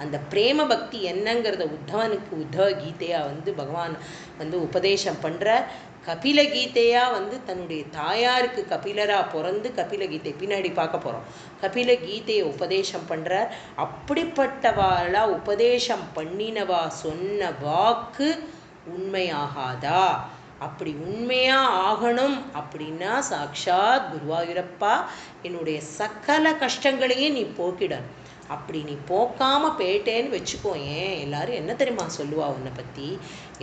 அந்த பிரேம பக்தி என்னங்கிறத உத்தவனுக்கு உத்தவ கீதையாக பகவான் உபதேசம் பண்ணுறார். கபில கீதையாக தன்னுடைய தாயாருக்கு கபிலராக பிறந்து கபில கீதை பின்னாடி பார்க்க போகிறோம். கபில கீதையை உபதேசம் பண்ணுறார். அப்படிப்பட்டவாளா உபதேசம் பண்ணினவா சொன்ன வாக்கு உண்மையாகாதா? அப்படி உண்மையாக ஆகணும் அப்படின்னா சாக்ஷாத் குருவாயூரப்பா என்னுடைய சகல கஷ்டங்களையும் நீ போக்கிடணும். அப்படி நீ போக்காமல் போயிட்டேன்னு வச்சுக்கோ. ஏன் எல்லாரும் என்ன தெரியுமா சொல்லுவா உன்னை பற்றி?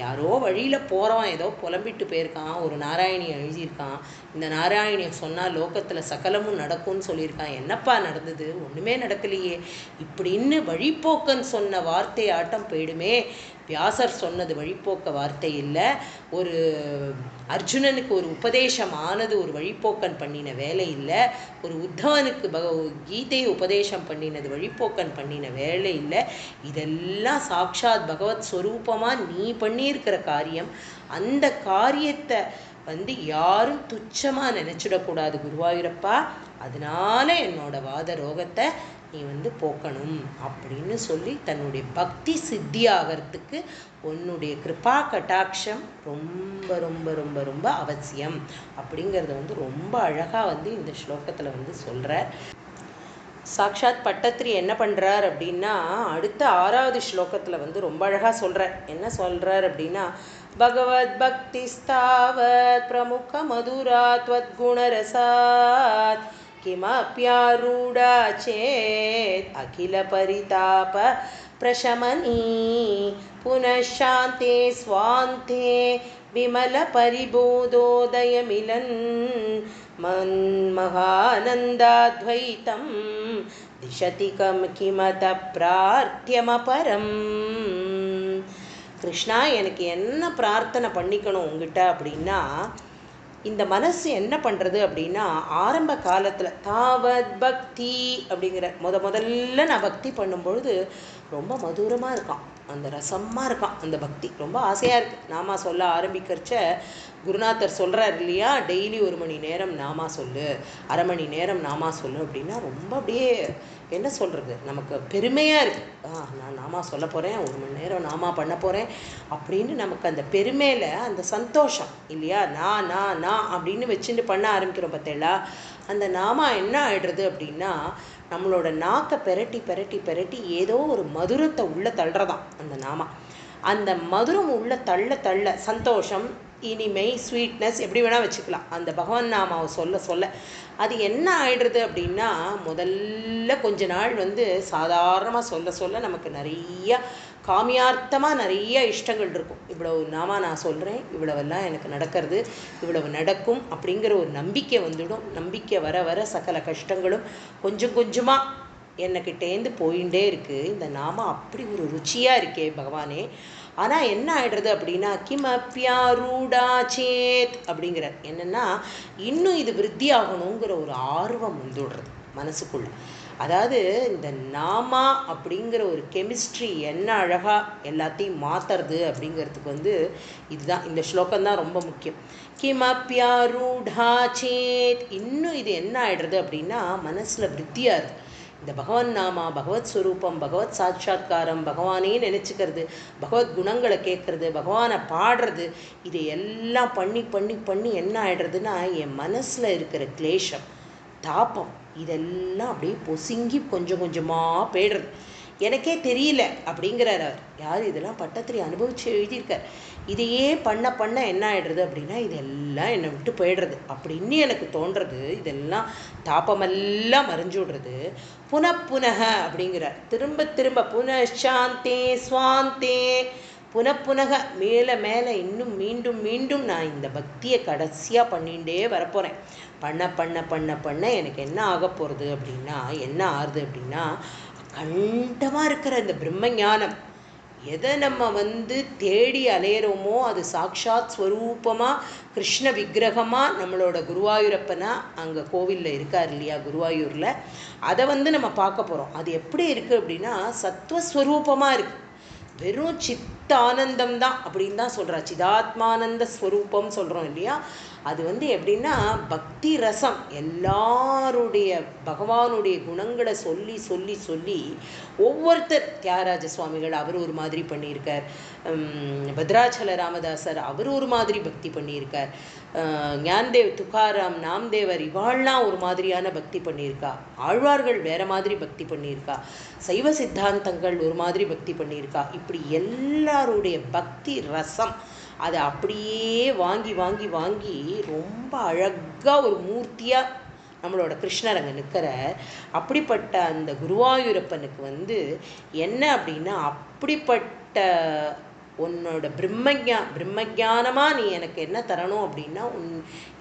யாரோ வழியில் போகிறவன் ஏதோ புலம்பிட்டு போயிருக்கான், ஒரு நாராயணியை எழுதியிருக்கான், இந்த நாராயணியை சொன்னால் லோகத்தில் சகலமும் நடக்கும்னு சொல்லியிருக்கான். என்னப்பா நடந்தது? ஒன்றுமே நடக்கலையே. இப்படின்னு வழிப்போக்கன் சொன்ன வார்த்தை ஆட்டம் போயிடுமே. வியாசர் சொன்னது வழிப்போக்க வார்த்தை இல்லை. ஒரு அர்ஜுனனுக்கு ஒரு உபதேசம் ஆனது ஒரு வழிப்போக்கன் பண்ணின வேலை இல்லை. ஒரு உத்தவனுக்கு கீதையை உபதேசம் பண்ணினது வழிப்போக்கன் பண்ணின வேலை இல்லை. இதெல்லாம் சாக்ஷாத் பகவத் ஸ்வரூபமாக நீ பண்ணியிருக்கிற காரியம். அந்த காரியத்தை யாரும் துச்சமாக நினச்சிடக்கூடாது குருவாயூரப்பா. அதனால என்னோட வாத ரோகத்தை நீ போக்கணும் அப்படின்னு சொல்லி தன்னுடைய பக்தி சித்தி ஆகிறதுக்கு உன்னுடைய கிருபா கட்டாட்சம் ரொம்ப ரொம்ப ரொம்ப ரொம்ப அவசியம் அப்படிங்கிறத ரொம்ப அழகாக இந்த ஸ்லோகத்தில் சொல்கிறார். சாக்ஷாத் பட்டத்திரி என்ன பண்ணுறார் அப்படின்னா அடுத்த 6வது ஸ்லோகத்தில் ரொம்ப அழகாக சொல்கிறார். என்ன சொல்கிறார் அப்படின்னா பகவத் பக்தி ஸ்தாவத் பிரமுக மதுரா த்வத்குணரசாத் किमप्यारूढा चेत् अखिलपरिताप प्रशमनी पुनः शान्ते स्वान्ते विमलपरिबोधोदयमिलन् मन्महानन्दाद्वैतं दिशति किमतः प्रार्थ्यमपरम्. கிருஷ்ணா, எனக்கு என்ன பிரார்த்தனை பண்ணிக்கணும் உங்ககிட்ட அப்படின்னா, இந்த மனசு என்ன பண்ணுறது அப்படின்னா ஆரம்ப காலத்தில் தாவத் பக்தி அப்படிங்கிற முதல்ல நான் பக்தி பண்ணும்பொழுது ரொம்ப மதுரமாக இருக்கான், அந்த ரசமாக இருக்கான். அந்த பக்தி ரொம்ப ஆசையாக இருக்குது. நாமா சொல்ல ஆரம்பிக்கிறச்ச குருநாதர் சொல்கிறார் இல்லையா, டெய்லி 1 மணி நேரம் நாமா சொல்லு, 1/2 மணி நேரம் நாமா சொல்லு அப்படின்னா ரொம்ப அப்படியே என்ன சொல்கிறது, நமக்கு பெருமையாக இருக்குது. நான் நாமா சொல்ல போகிறேன், 1 மணி நேரம் நாமா பண்ண போகிறேன் அப்படின்னு நமக்கு அந்த பெருமையில் அந்த சந்தோஷம் இல்லையா, நான் அப்படின்னு வச்சுட்டு பண்ண ஆரம்பிக்கிறோம் பார்த்தேளா. அந்த நாமா என்ன ஆகிடுறது அப்படின்னா நம்மளோட நாக்கை பெரட்டி பெரட்டி பெரட்டி ஏதோ ஒரு மதுரத்தை உள்ளே தள்ளுறதான் அந்த நாமா. அந்த மதுரம் உள்ள தள்ள தள்ள சந்தோஷம், இனிமை, ஸ்வீட்னஸ் எப்படி வேணால் வச்சுக்கலாம். அந்த பகவான் நாமாவை சொல்ல சொல்ல அது என்ன ஆயிடுறது அப்படின்னா முதல்ல கொஞ்ச நாள் சாதாரணமாக சொல்ல சொல்ல நமக்கு நிறைய காமியார்த்தமாக நிறைய இஷ்டங்கள் இருக்கும். இவ்வளவு நாமா நான் சொல்கிறேன், இவ்வளவெல்லாம் எனக்கு நடக்கிறது, இவ்வளவு நடக்கும் அப்படிங்கிற ஒரு நம்பிக்கை வந்துடும். நம்பிக்கை வர வர சகல கஷ்டங்களும் கொஞ்சம் கொஞ்சமாக என்னக்கிட்டேந்து போயிட்டே இருக்குது. இந்த நாமா அப்படி ஒரு ருச்சியாக இருக்கே பகவானே. ஆனால் என்ன ஆகிடுறது அப்படின்னா கிமப்யாரூடா சேத் அப்படிங்கிறார். என்னென்னா இன்னும் இது விருத்தி ஆகணுங்கிற ஒரு ஆர்வம் வந்துடுறது மனசுக்குள்ள. அதாவது இந்த நாமா அப்படிங்கிற ஒரு கெமிஸ்ட்ரி என்ன அழகாக எல்லாத்தையும் மாற்றுறது அப்படிங்கிறதுக்கு இதுதான், இந்த ஸ்லோகம்தான் ரொம்ப முக்கியம். கிமப்யாரூடா சேத், இன்னும் இது என்ன ஆகிடுறது அப்படின்னா மனசில் விருத்தியாக இருக்குது. இந்த பகவன் நாமா, பகவத் ஸ்வரூபம், பகவத் சாட்சா்காரம், பகவானே நினச்சிக்கிறது, பகவத் குணங்களை கேட்குறது, பகவானை பாடுறது, இதை எல்லாம் பண்ணி பண்ணி பண்ணி என்ன ஆகிடுறதுன்னா என் மனசில் இருக்கிற கிளேஷம், தாபம் இதெல்லாம் அப்படியே பொசுங்கி கொஞ்சம் கொஞ்சமாக போய்டுறது. எனக்கே தெரியல அப்படிங்கிறார் அவர். யார் இதெல்லாம் பட்டத்திரி அனுபவித்து எழுதியிருக்கார். இதையே பண்ண பண்ண என்ன ஆகிடுறது அப்படின்னா இதெல்லாம் என்னை விட்டு போயிடுறது அப்படின்னு எனக்கு தோன்றது. இதெல்லாம் தாபமெல்லாம் மறைஞ்சு விடுறது. புனப்புனக அப்படிங்கிறார். திரும்ப திரும்ப புனஷாந்தே ஸ்வாந்தே புனப்புனக மேலே மேலே இன்னும் மீண்டும் மீண்டும் நான் இந்த பக்தியை கடைசியாக பண்ணிகிட்டே வரப்போகிறேன். பண்ண பண்ண பண்ண பண்ண எனக்கு என்ன ஆக போகிறது அப்படின்னா, என்ன ஆகுது அப்படின்னா, அகண்டமாக இருக்கிற இந்த பிரம்ம ஞானம் எதை நம்ம தேடி அலையிறோமோ அது சாட்சாத் ஸ்வரூபமாக கிருஷ்ண விக்கிரகமாக நம்மளோட குருவாயூரப்பனா அங்கே கோவிலில் இருக்கார் இல்லையா, குருவாயூரில். அதை நம்ம பார்க்க போகிறோம். அது எப்படி இருக்குது அப்படின்னா சத்வஸ்வரூபமாக இருக்குது. வெறும் சித்த ஆனந்தம் தான் அப்படின்னு தான் சொல்கிறா. சிதாத்மானந்த ஸ்வரூபம் சொல்கிறோம் இல்லையா. அது எப்படின்னா பக்தி ரசம் எல்லாருடைய பகவானுடைய குணங்களை சொல்லி சொல்லி சொல்லி ஒவ்வொருத்தர், தியாகராஜ சுவாமிகள் அவர் ஒரு மாதிரி பண்ணியிருக்கார், பத்ராச்சல ராமதாசர் அவர் ஒரு மாதிரி பக்தி பண்ணியிருக்கார், ஞான்தேவ் துக்காராம் நாம்தேவர் இவாள்லாம் ஒரு மாதிரியான பக்தி பண்ணியிருக்கா, ஆழ்வார்கள் வேற மாதிரி பக்தி பண்ணியிருக்கா, சைவ சித்தாந்தங்கள் ஒரு மாதிரி பக்தி பண்ணியிருக்கா. இப்படி எல்லாருடைய பக்தி ரசம் அதை அப்படியே வாங்கி வாங்கி வாங்கி ரொம்ப அழகாக ஒரு மூர்த்தியாக நம்மளோட கிருஷ்ணர் அங்கே நிற்கிற. அப்படிப்பட்ட அந்த குருவாயூரப்பனுக்கு என்ன அப்படின்னா, அப்படிப்பட்ட உன்னோட பிரம்மஜானமாக நீ எனக்கு என்ன தரணும் அப்படின்னா,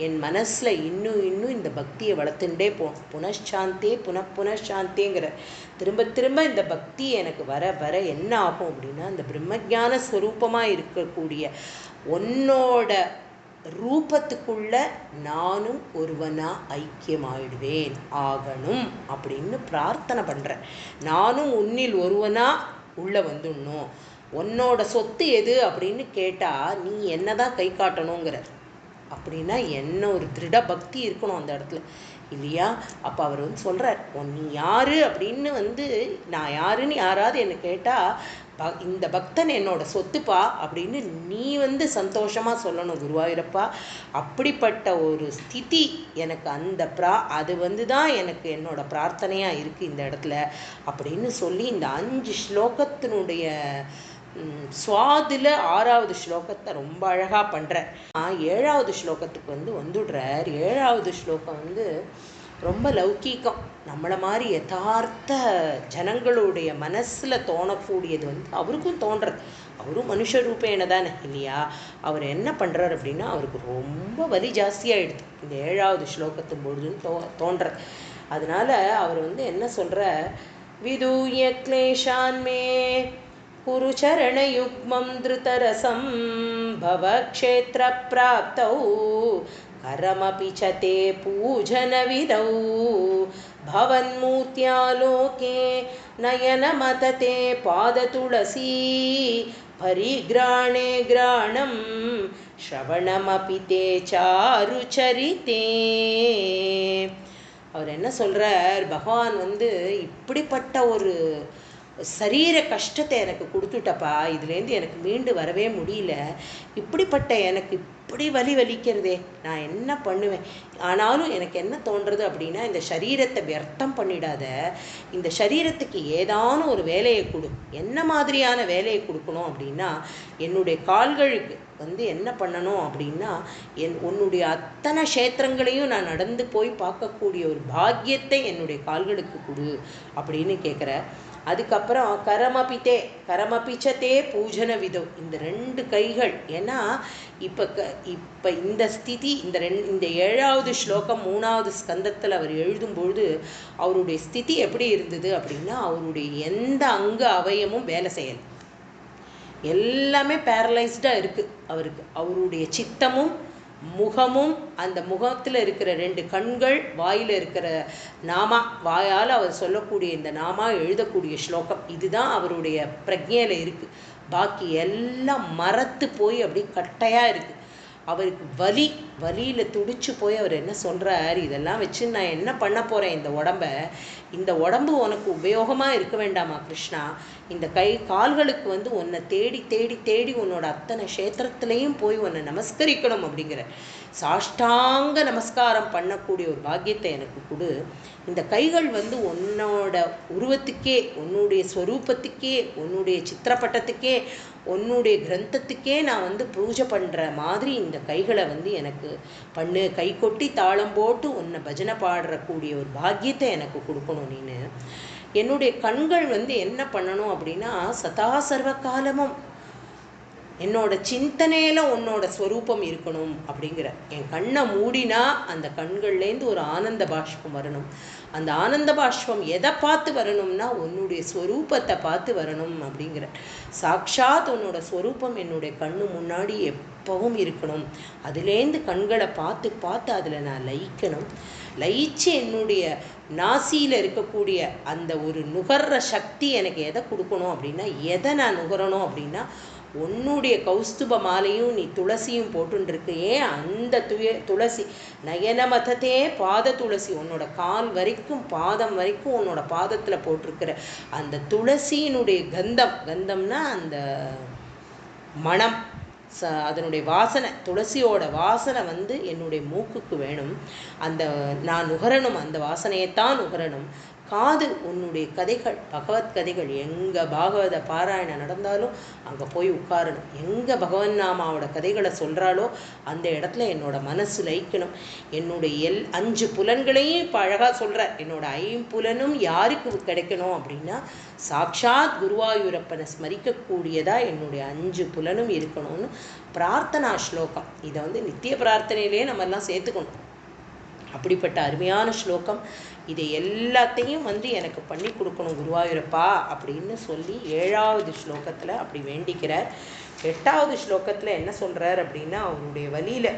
என் மனசில் இன்னும் இன்னும் இந்த பக்தியை வளர்த்துட்டே போகணும். புனஷாந்தே புனஷாந்தேங்கிற திரும்ப திரும்ப இந்த பக்தி எனக்கு வர வர என்ன ஆகும் அப்படின்னா, இந்த பிரம்மஜான ஸ்வரூபமாக இருக்கக்கூடிய உன்னோட ரூபத்துக்குள்ள நானும் ஒருவனா ஐக்கியமாயிடுவேன் ஆகணும் அப்படின்னு பிரார்த்தனை பண்ணுறேன். நானும் உன்னில் ஒருவனா உள்ள வந்துடணும். உன்னோட சொத்து எது அப்படின்னு கேட்டால் நீ என்ன தான் கை காட்டணுங்கிறார். அப்படின்னா என்ன ஒரு திருட பக்தி இருக்கணும் அந்த இடத்துல இல்லையா. அப்போ அவர் சொல்கிறார், நீ யார் அப்படின்னு நான் யாருன்னு யாராவது என்னை கேட்டால் இந்த பக்தன் என்னோட சொத்துப்பா அப்படின்னு நீ சந்தோஷமாக சொல்லணும் குருவாயூரப்பா. அப்படிப்பட்ட ஒரு ஸ்திதி எனக்கு அந்த அது தான் எனக்கு என்னோட பிரார்த்தனையாக இருக்குது இந்த இடத்துல அப்படின்னு சொல்லி இந்த 5 ஸ்லோகத்தினுடைய சுவாதில் 6வது ஸ்லோகத்தை ரொம்ப அழகாக பண்ணுறார். 7வது ஸ்லோகத்துக்கு வந்துடுறார். 7வது ஸ்லோகம் ரொம்ப லௌகீகம். நம்மளை மாதிரி யதார்த்த ஜனங்களுடைய மனசில் தோணக்கூடியது அவருக்கும் தோன்றது. அவரும் மனுஷ ரூபேன தானே இல்லையா. அவர் என்ன பண்ணுறார் அப்படின்னா, அவருக்கு ரொம்ப வலி ஜாஸ்தியாகிடுது இந்த 7வது ஸ்லோகத்தின் பொழுதுன்னு தோன்றது. அதனால அவர் என்ன சொல்கிற, விதூய கிளேஷான்மே குருச்சரணயுக்மம் திருதரசம் பவக்ஷேத்திர பிராப்தௌ கரமபி ச தே பூஜனவிதௌ பவன்மூர்த்தியாலோகே நயனமததே பாததுளசி பரிக்ராணே கிராணம் ஸ்ரவணமபி தே சாருச்சரிதே. அவர் என்ன சொல்கிறார், பகவான் இப்படிப்பட்ட ஒரு சரீர கஷ்டத்தை எனக்கு கொடுத்துட்டப்பா, இதுலேருந்து எனக்கு மீண்டு வரவே முடியல, இப்படிப்பட்ட எனக்கு இப்படி வலிக்கிறதே, நான் என்ன பண்ணுவேன். ஆனாலும் எனக்கு என்ன தோன்றுறது அப்படின்னா, இந்த சரீரத்தை வியர்த்தம் பண்ணிடாத, இந்த சரீரத்துக்கு ஏதான ஒரு வேலையை கொடு. என்ன மாதிரியான வேலையை கொடுக்கணும் அப்படின்னா, என்னுடைய கால்களுக்கு என்ன பண்ணணும் அப்படின்னா, உன்னுடைய அத்தனை க்ஷேத்திரங்களையும் நான் நடந்து போய் பார்க்கக்கூடிய ஒரு பாக்கியத்தை என்னுடைய கால்களுக்கு கொடு அப்படின்னு கேட்குற. அதுக்கப்புறம் கரமபிச்சதே பூஜன விதம், இந்த 2 கைகள். ஏன்னா இப்போ இந்த ஸ்திதி இந்த 7வது ஸ்லோகம் 3வது ஸ்கந்தத்தில் அவர் எழுதும்பொழுது அவருடைய ஸ்திதி எப்படி இருந்தது அப்படின்னா, அவருடைய எந்த அங்க அவயமும் வேலை செய்யலை, எல்லாமே பேரலைஸ்டாக இருக்குது அவருக்கு. அவருடைய சித்தமும் முகமும், அந்த முகத்தில் இருக்கிற 2 கண்கள், வாயில் இருக்கிற நாமா, வாயால் அவர் சொல்லக்கூடிய இந்த நாமா எழுதக்கூடிய ஸ்லோகம், இதுதான் அவருடைய பிரஜையில் இருக்குது. பாக்கி எல்லாம் மரத்து போய் அப்படி கட்டையாக இருக்குது. அவருக்கு வலி வலியில் துடிச்சு போய் அவர் என்ன சொல்கிறார், இதெல்லாம் வச்சு நான் என்ன பண்ண போகிறேன் இந்த உடம்பு உனக்கு உபயோகமாக இருக்க வேண்டாமா கிருஷ்ணா? இந்த கை கால்களுக்கு வந்து உன்னை தேடி தேடி தேடி உன்னோட அத்தனை க்ஷேத்திரத்துலேயும் போய் உன்னை நமஸ்கரிக்கணும் அப்படிங்கிற சாஷ்டாங்க நமஸ்காரம் பண்ணக்கூடிய ஒரு பாக்கியத்தை எனக்கு கொடு. இந்த கைகள் வந்து உன்னோட உருவத்துக்கே, உன்னுடைய ஸ்வரூபத்துக்கே, உன்னுடைய சித்திரப்பட்டத்துக்கே, உன்னுடைய கிரந்தத்துக்கே நான் வந்து பூஜை பண்ணுற மாதிரி இந்த கைகளை வந்து எனக்கு பண்ணு. கை கொட்டி தாளம் போட்டு உன்னை பஜனை பாடுறக்கூடிய ஒரு பாக்கியத்தை எனக்கு கொடுக்கணும் நீனு. என்னுடைய கண்கள் வந்து என்ன பண்ணணும் அப்படின்னா, சதா சர்வ காலமும் என்னோட சிந்தனையில் உன்னோட ஸ்வரூபம் இருக்கணும் அப்படிங்கிற. என் கண்ணை மூடினா அந்த கண்கள்லேருந்து ஒரு ஆனந்த பாஷ்பம் வரணும். அந்த ஆனந்த பாஷ்பம் எதை பார்த்து வரணும்னா உன்னுடைய ஸ்வரூபத்தை பார்த்து வரணும் அப்படிங்கிற. சாக்ஷாத் உன்னோட ஸ்வரூபம் என்னுடைய கண்ணு முன்னாடி எப்பவும் இருக்கணும். அதுலேருந்து கண்களை பார்த்து பார்த்து அதில் நான் லயிக்கணும். லயிச்சு என்னுடைய நாசியில் இருக்கக்கூடிய அந்த ஒரு நுகர்ற சக்தி எனக்கு எதை கொடுக்கணும் அப்படின்னா, எதை நான் நுகரணும் அப்படின்னா, உன்னுடைய கௌஸ்துப மாலையும் நீ துளசியும் போட்டுருக்கு. ஏன் அந்த துளசி நயனமதத்தே பாத துளசி, உன்னோட கால் வரைக்கும் பாதம் வரைக்கும் உன்னோட பாதத்தில் போட்டிருக்கிற அந்த துளசியினுடைய கந்தம்னா அந்த மனம், அதனுடைய வாசனை, துளசியோட வாசனை வந்து என்னுடைய மூக்குக்கு வேணும். அந்த நான் நுகரணும், அந்த வாசனையைத்தான் நுகரணும். காது உன்னுடைய கதைகள், பகவத் கதைகள், எங்கே பாகவத பாராயணம் நடந்தாலும் அங்கே போய் உட்காரணும். எங்கே பகவன் நாமாவோட கதைகளை சொல்கிறாலோ அந்த இடத்துல என்னோட மனசு லயிக்கணும். என்னுடைய 5 புலன்களையும் இப்போ அழகாக சொல்கிற. என்னோட 5 புலனும் யாருக்கு கிடைக்கணும் அப்படின்னா, சாக்ஷாத் குருவாயூரப்பனை ஸ்மரிக்கக்கூடியதாக என்னுடைய 5 புலனும் இருக்கணும்னு பிரார்த்தனா ஸ்லோகம். இதை வந்து நித்திய பிரார்த்தனையிலே நம்ம எல்லாம் சேர்த்துக்கணும். அப்படிப்பட்ட அருமையான ஸ்லோகம். இதை எல்லாத்தையும் வந்து எனக்கு பண்ணி கொடுக்கணும் குருவாயூரப்பா அப்படின்னு சொல்லி 7வது ஸ்லோகத்தில் அப்படி வேண்டிக்கிறார். 8வது ஸ்லோகத்தில் என்ன சொல்கிறார் அப்படின்னா, அவருடைய வழியில்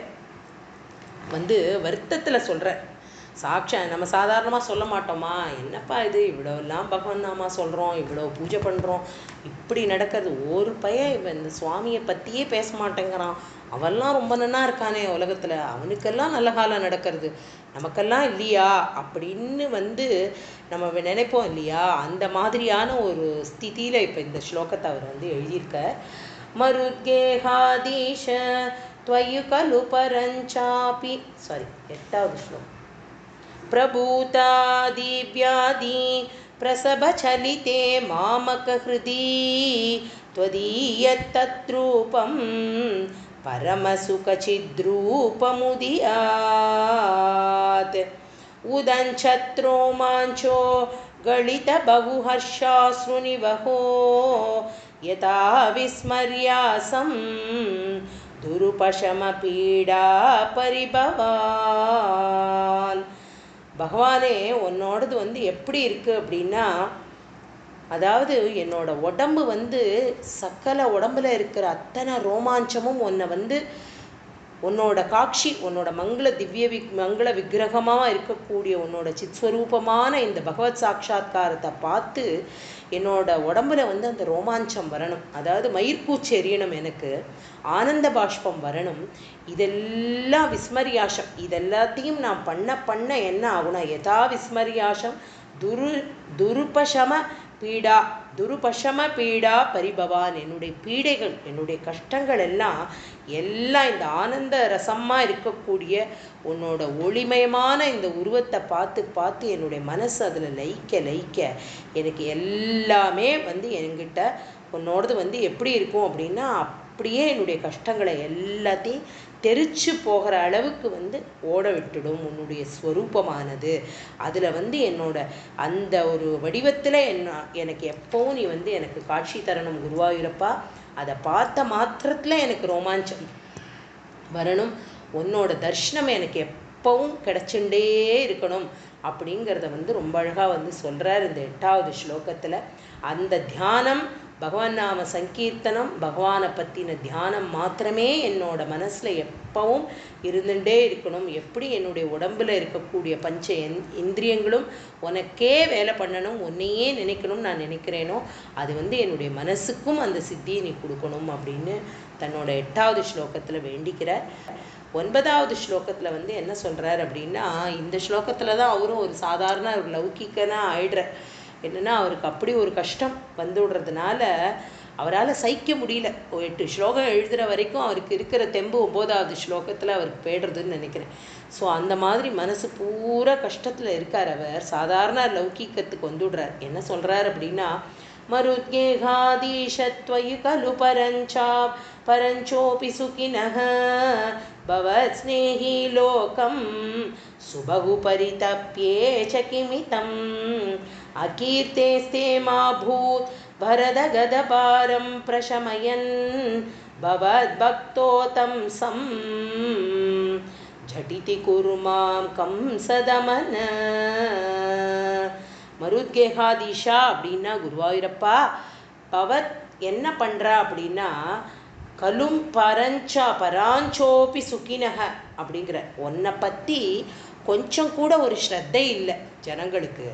வந்து வருத்தத்தில் சொல்கிறார். நம்ம சாதாரணமாக சொல்ல மாட்டோமா, என்னப்பா இது இவ்வளோலாம் பகவான் நாமா சொல்கிறோம், இவ்வளோ பூஜை பண்ணுறோம், இப்படி நடக்கிறது. ஒரு பையன் இவன் இந்த சுவாமியை பற்றியே பேச மாட்டேங்கிறான், அவெல்லாம் ரொம்ப நன்னா இருக்கானே உலகத்தில், அவனுக்கெல்லாம் நல்ல காலம் நடக்கிறது, நமக்கெல்லாம் இல்லையா அப்படின்னு வந்து நம்ம நினைப்போம் இல்லையா. அந்த மாதிரியான ஒரு ஸ்திதியில் இப்போ இந்த ஸ்லோகத்தை அவர் வந்து எழுதியிருக்க. மருத்கேஹாதீஷ त्वयि खलु परञ्चापि 8வது ஸ்லோகம். प्रभूतादिव्यादि प्रसभचलिते मामकहृदि त्वदीयत्तद्रूपं परमसुखचिद्रूपमुदीयात् उदञ्छत्रोमाञ्चो गलितबहुहर्षाश्रुनिवहो यथा विस्मर्यासं दुरुपशमपीडा परिभवान्. பகவானே, உன்னோடது வந்து எப்படி இருக்குது அப்படின்னா, அதாவது என்னோட உடம்பு வந்து சக்கல உடம்புல இருக்கிற அத்தனை ரோமாஞ்சமும் உன்னை வந்து உன்னோட காட்சி, உன்னோட மங்கள விக்கிரகமாக இருக்கக்கூடிய உன்னோட சித்ஸ்வரூபமான இந்த பகவத் சாட்சா்காரத்தை பார்த்து என்னோட உடம்புல வந்து அந்த ரோமாஞ்சம் வரணும். அதாவது மயிர்கூச்சி எரியணும், எனக்கு ஆனந்த பாஷ்பம் வரணும். இதெல்லாம் விஸ்மரியாசம். இதெல்லாத்தையும் நான் பண்ண என்ன ஆகுனா, யதா விஸ்மரியாசம் துருபசம பீடா பரிபவான். என்னுடைய பீடைகள், என்னுடைய கஷ்டங்கள் எல்லாம் இந்த ஆனந்த ரசமாக இருக்கக்கூடிய உன்னோட ஒளிமயமான இந்த உருவத்தை பார்த்து என்னுடைய மனசு அதில் லயிக்க எனக்கு எல்லாமே வந்து என்கிட்ட உன்னோடது வந்து எப்படி இருக்கும் அப்படின்னா, அப்படியே என்னுடைய கஷ்டங்களை எல்லாத்தையும் தெரிச்சு போகிற அளவுக்கு வந்து ஓட விட்டுடும் உன்னுடைய ஸ்வரூபமானது. அதில் வந்து என்னோட அந்த ஒரு வடிவத்தில் எனக்கு எப்பவும் நீ வந்து எனக்கு காட்சி தரணும் குருவாயூரப்பா. அதை பார்த்த மாத்திரத்தில் எனக்கு ரோமாஞ்சம் வரணும். உன்னோட தர்ஷனம் எனக்கு எப்பவும் கிடைச்சுட்டே இருக்கணும் அப்படிங்கிறத வந்து ரொம்ப அழகாக வந்து சொல்கிறார் இந்த 8வது ஸ்லோகத்தில். அந்த தியானம், பகவான் நாம சங்கீர்த்தனம், பகவானை பற்றின தியானம் மாத்திரமே என்னோட மனசில் எப்பவும் இருந்துகிட்டே இருக்கணும். எப்படி என்னுடைய உடம்பில் இருக்கக்கூடிய பஞ்ச இந்திரியங்களும் உனக்கே வேலை பண்ணணும், உன்னையே நினைக்கணும் நான் நினைக்கிறேனோ, அது வந்து என்னுடைய மனசுக்கும் அந்த சித்தியை நீ கொடுக்கணும் அப்படின்னு தன்னோட 8வது ஸ்லோகத்தில் வேண்டிக்கிறார். 9வது ஸ்லோகத்தில் வந்து என்ன சொல்கிறார் அப்படின்னா, இந்த ஸ்லோகத்தில் தான் அவரும் ஒரு சாதாரண ஒரு லௌகிக்கனாக ஆயிடுறார். என்னென்னா அவருக்கு அப்படி ஒரு கஷ்டம் வந்து விடுறதுனால அவரால் சகிக்க முடியல. 8 ஸ்லோகம் எழுதுகிற வரைக்கும் அவருக்கு இருக்கிற தெம்பு 9வது ஸ்லோகத்தில் அவருக்கு போய்டுறதுன்னு நினைக்கிறேன். ஸோ அந்த மாதிரி மனசு பூரா கஷ்டத்தில் இருக்கார் அவர். சாதாரண லௌகிக்கத்துக்கு வந்துடுறார். என்ன சொல்கிறார் அப்படின்னா, மருத்கேகாதீஷத்வயி கலு பரஞ்சோபி சுகினः பவத் ஸ்நேஹி லோகம் சுபகு பரிதப்யேச்ச கிமிதம் அகீர்த்தேஸ்தே மா பூத் भरदगदपारं प्रशमयन् भवद्भक्तोतं सं झटिति कुरु मां कंसदमन. மருத்கேகாதீஷா அப்படின்னா குருவாயூரப்பா, பவத் என்ன பண்ணுறா அப்படின்னா, கலும் பராஞ்சோபி சுகினக அப்படிங்கிற உன்னை பற்றி கொஞ்சம் கூட ஒரு ஸ்ரத்தை இல்லை ஜனங்களுக்கு.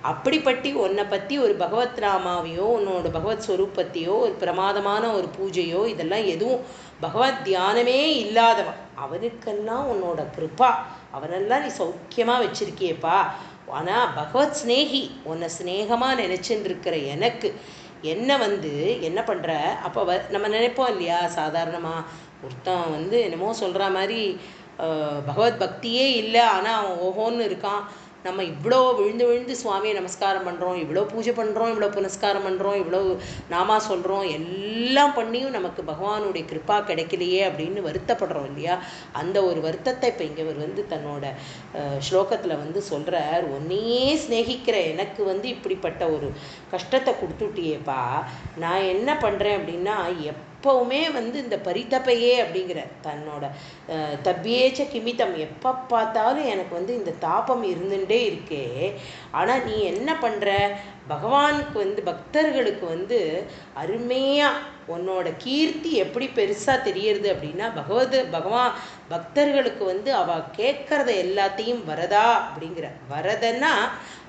அப்படிப்பட்டி உன்னை பற்றி ஒரு பகவத் ராமாவையோ உன்னோட பகவத் ஸ்வரூபத்தையோ ஒரு பிரமாதமான ஒரு பூஜையோ இதெல்லாம் எதுவும் பகவத் தியானமே இல்லாதவன் அவனுக்கெல்லாம் உன்னோட கிருப்பா, அவனெல்லாம் நீ சௌக்கியமாக வச்சிருக்கியப்பா. ஆனால் பகவத் ஸ்நேகி உன்னை ஸ்நேகமாக நினச்சின்னு இருக்கிற எனக்கு என்ன வந்து என்ன பண்ணுற அப்போ நம்ம நினைப்போம் இல்லையா, சாதாரணமாக ஒருத்தன் வந்து என்னமோ சொல்கிற மாதிரி பகவத் பக்தியே இல்லை ஆனால் அவன் ஓஹோன்னு இருக்கான். நம்ம இவ்வளோ விழுந்து விழுந்து சுவாமியை நமஸ்காரம் பண்ணுறோம், இவ்வளோ பூஜை பண்ணுறோம், இவ்வளோ புனஸ்காரம் பண்ணுறோம், இவ்வளோ நாமா சொல்கிறோம், எல்லாம் பண்ணியும் நமக்கு பகவானுடைய கிருப்பா கிடைக்கலையே அப்படின்னு வருத்தப்படுறோம் இல்லையா. அந்த ஒரு வருத்தத்தை இப்போ இங்கே அவர் வந்து தன்னோட ஸ்லோகத்தில் வந்து சொல்கிறார். ஒன்னையே ஸ்நேகிக்கிற எனக்கு வந்து இப்படிப்பட்ட ஒரு கஷ்டத்தை கொடுத்துட்டியேப்பா. நான் என்ன பண்ணுறேன் அப்படின்னா, எப்போவுமே வந்து இந்த பரிதப்பையே அப்படிங்கிற தன்னோட தப்பியேச்ச கிமிதம் எப்போ பார்த்தாலும் எனக்கு வந்து இந்த தாபம் இருந்துகிட்டே இருக்கே. ஆனால் நீ என்ன பண்ணுற, பகவானுக்கு வந்து பக்தர்களுக்கு வந்து அருமையாக உன்னோட கீர்த்தி எப்படி பெருசாக தெரியறது அப்படின்னா, பகவான் பக்தர்களுக்கு வந்து அவள் கேட்குறத எல்லாத்தையும் வரதா அப்படிங்கிற வரதன்னா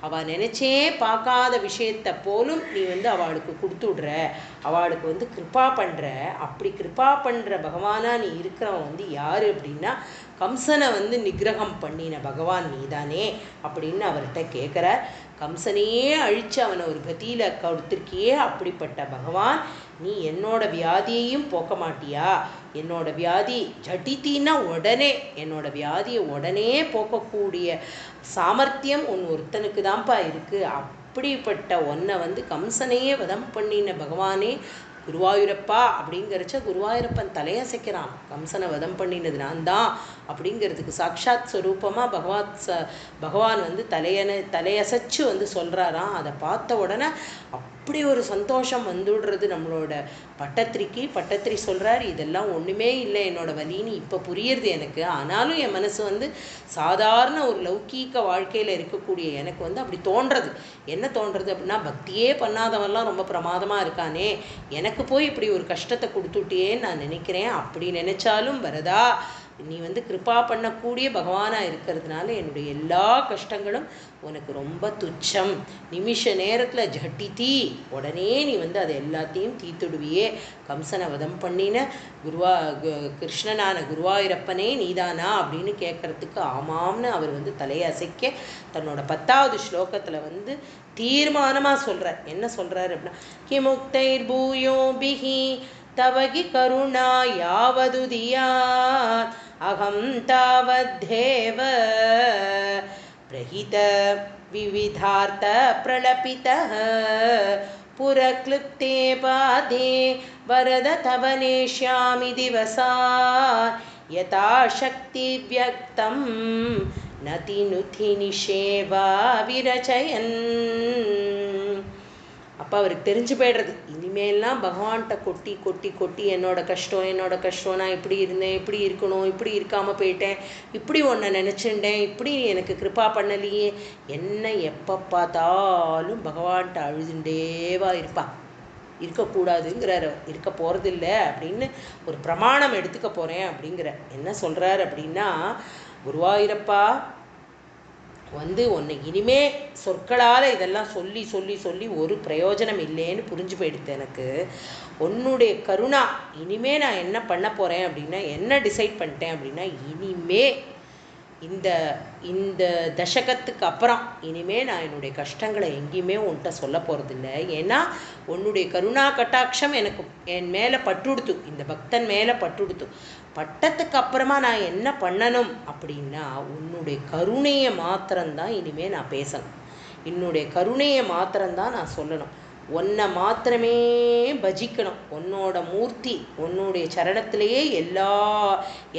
அவள் நினச்சே பார்க்காத விஷயத்தை போலும் நீ வந்து அவளுக்கு கொடுத்து விடுற, அவளுக்கு வந்து கிருப்பா பண்ணுற. அப்படி கிருப்பா பண்ணுற பகவானாக நீ இருக்கிறவன் வந்து யார் அப்படின்னா, கம்சனை வந்து நிகிரகம் பண்ணின பகவான் நீதானே அப்படின்னு அவர்கிட்ட கேட்குறார். கம்சனையே அழித்து அவனை ஒரு கதியில் கொடுத்துருக்கியே, அப்படிப்பட்ட பகவான் நீ என்னோட வியாதியையும் போக்க மாட்டியா? என்னோட வியாதி ஜட்டித்தின்னா உடனே என்னோட வியாதியை உடனே போக்கக்கூடிய சாமர்த்தியம் உன் ஒருத்தனுக்கு தான்ப்பா இருக்குது. அப்படிப்பட்ட ஒன்றை வந்து கம்சனையே வதம் பண்ணின பகவானே குருவாயூரப்பா அப்படிங்கிறச்ச குருவாயூரப்பன் தலையசைக்கிறான். கம்சனை வதம் பண்ணினது நான் தான் அப்படிங்கிறதுக்கு சாட்சாத் ஸ்வரூபமாக பகவான் வந்து தலையசைச்சு வந்து சொல்கிறாராம். அதை பார்த்த உடனே அப்படி ஒரு சந்தோஷம் வந்துடுறது நம்மளோட பட்டத்திரி சொல்கிறார், இதெல்லாம் ஒன்றுமே இல்லை என்னோட வலின்னு இப்போ புரியுறது எனக்கு. ஆனாலும் என் மனசு வந்து சாதாரண ஒரு லௌகீக வாழ்க்கையில் இருக்கக்கூடிய எனக்கு வந்து அப்படி தோன்றது. என்ன தோன்றது அப்படின்னா, பக்தியே பண்ணாதவெல்லாம் ரொம்ப பிரமாதமாக இருக்கானே, எனக்கு போய் இப்படி ஒரு கஷ்டத்தை கொடுத்துட்டியேன்னு நான் நினைக்கிறேன். அப்படி நினைச்சாலும் வரதா, நீ வந்து கிருப்பா பண்ணக்கூடிய பகவானாக இருக்கிறதுனால என்னுடைய எல்லா கஷ்டங்களும் உனக்கு ரொம்ப துச்சம். நிமிஷ நேரத்தில் ஜட்டித்தி உடனே நீ வந்து அதை எல்லாத்தையும் தீத்துடுவியே. கம்சனை வதம் பண்ணின கிருஷ்ணனான குருவாயூரப்பனே நீதானா அப்படின்னு கேட்கறதுக்கு ஆமாம்னு அவர் வந்து தலையசைக்க தன்னோட 10வது ஸ்லோகத்தில் வந்து தீர்மானமாக சொல்கிறார். என்ன சொல்கிறார் அப்படின்னா, கிமுக்தைர் பூயோபிஹி தவகி கருணா யாவதுதியாத் அகம் தாவத்தேவ பிரஹித விவிதார்த்த பிரலபிதः புரக்லுப்தே பாதே வரத தவ நேஷ்யாமி திவசாத் யதா சக்தி வியக்தம் நதி நுதி நிஷேவா விரச்சயன். அப்போ அவருக்கு தெரிஞ்சு போய்டுறது, இனிமேல்லாம் பகவான்கிட்ட கொட்டி கொட்டி கொட்டி என்னோட கஷ்டம், நான் இப்படி இருந்தேன், இப்படி இருக்கணும், இப்படி இருக்காமல் போயிட்டேன், இப்படி ஒன்றை நினச்சிண்டேன், இப்படி எனக்கு கிருப்பா பண்ணலையே, என்ன எப்போ பார்த்தாலும் பகவான்கிட்ட அழுதுண்டேவா இருக்கக்கூடாதுங்கிறார். இருக்க போகிறதில்ல அப்படின்னு ஒரு பிரமாணம் எடுத்துக்க போகிறேன் அப்படிங்கிற என்ன சொல்கிறார் அப்படின்னா, குருவாயூரப்பா உன்னை இனிமே சொற்களால் இதெல்லாம் சொல்லி சொல்லி சொல்லி ஒரு பிரயோஜனம் இல்லைன்னு புரிஞ்சு போயிடுது எனக்கு. உன்னுடைய கருணா இனிமே நான் என்ன பண்ண போகிறேன் அப்படின்னா, என்ன டிசைட் பண்ணிட்டேன் அப்படின்னா, இனிமே இந்த இந்த தசகத்துக்கு அப்புறம் இனிமே நான் என்னுடைய கஷ்டங்களை எங்கேயுமே உன்கிட்ட சொல்ல போகிறதில்ல. ஏன்னா உன்னுடைய கருணா கட்டாட்சம் எனக்கு என் மேலே பட்டுடுத்து, இந்த பக்தன் மேலே பட்டுடுத்து. பட்டத்துக்கு அப்புறமா நான் என்ன பண்ணணும் அப்படின்னா, உன்னுடைய கருணையை மாத்திரம்தான் இனிமேல் நான் பேசணும், என்னுடைய கருணையை மாத்திரம்தான் நான் சொல்லணும். உன்னை மாத்திரமே பஜிக்கணும். உன்னோட மூர்த்தி உன்னுடைய சரணத்திலேயே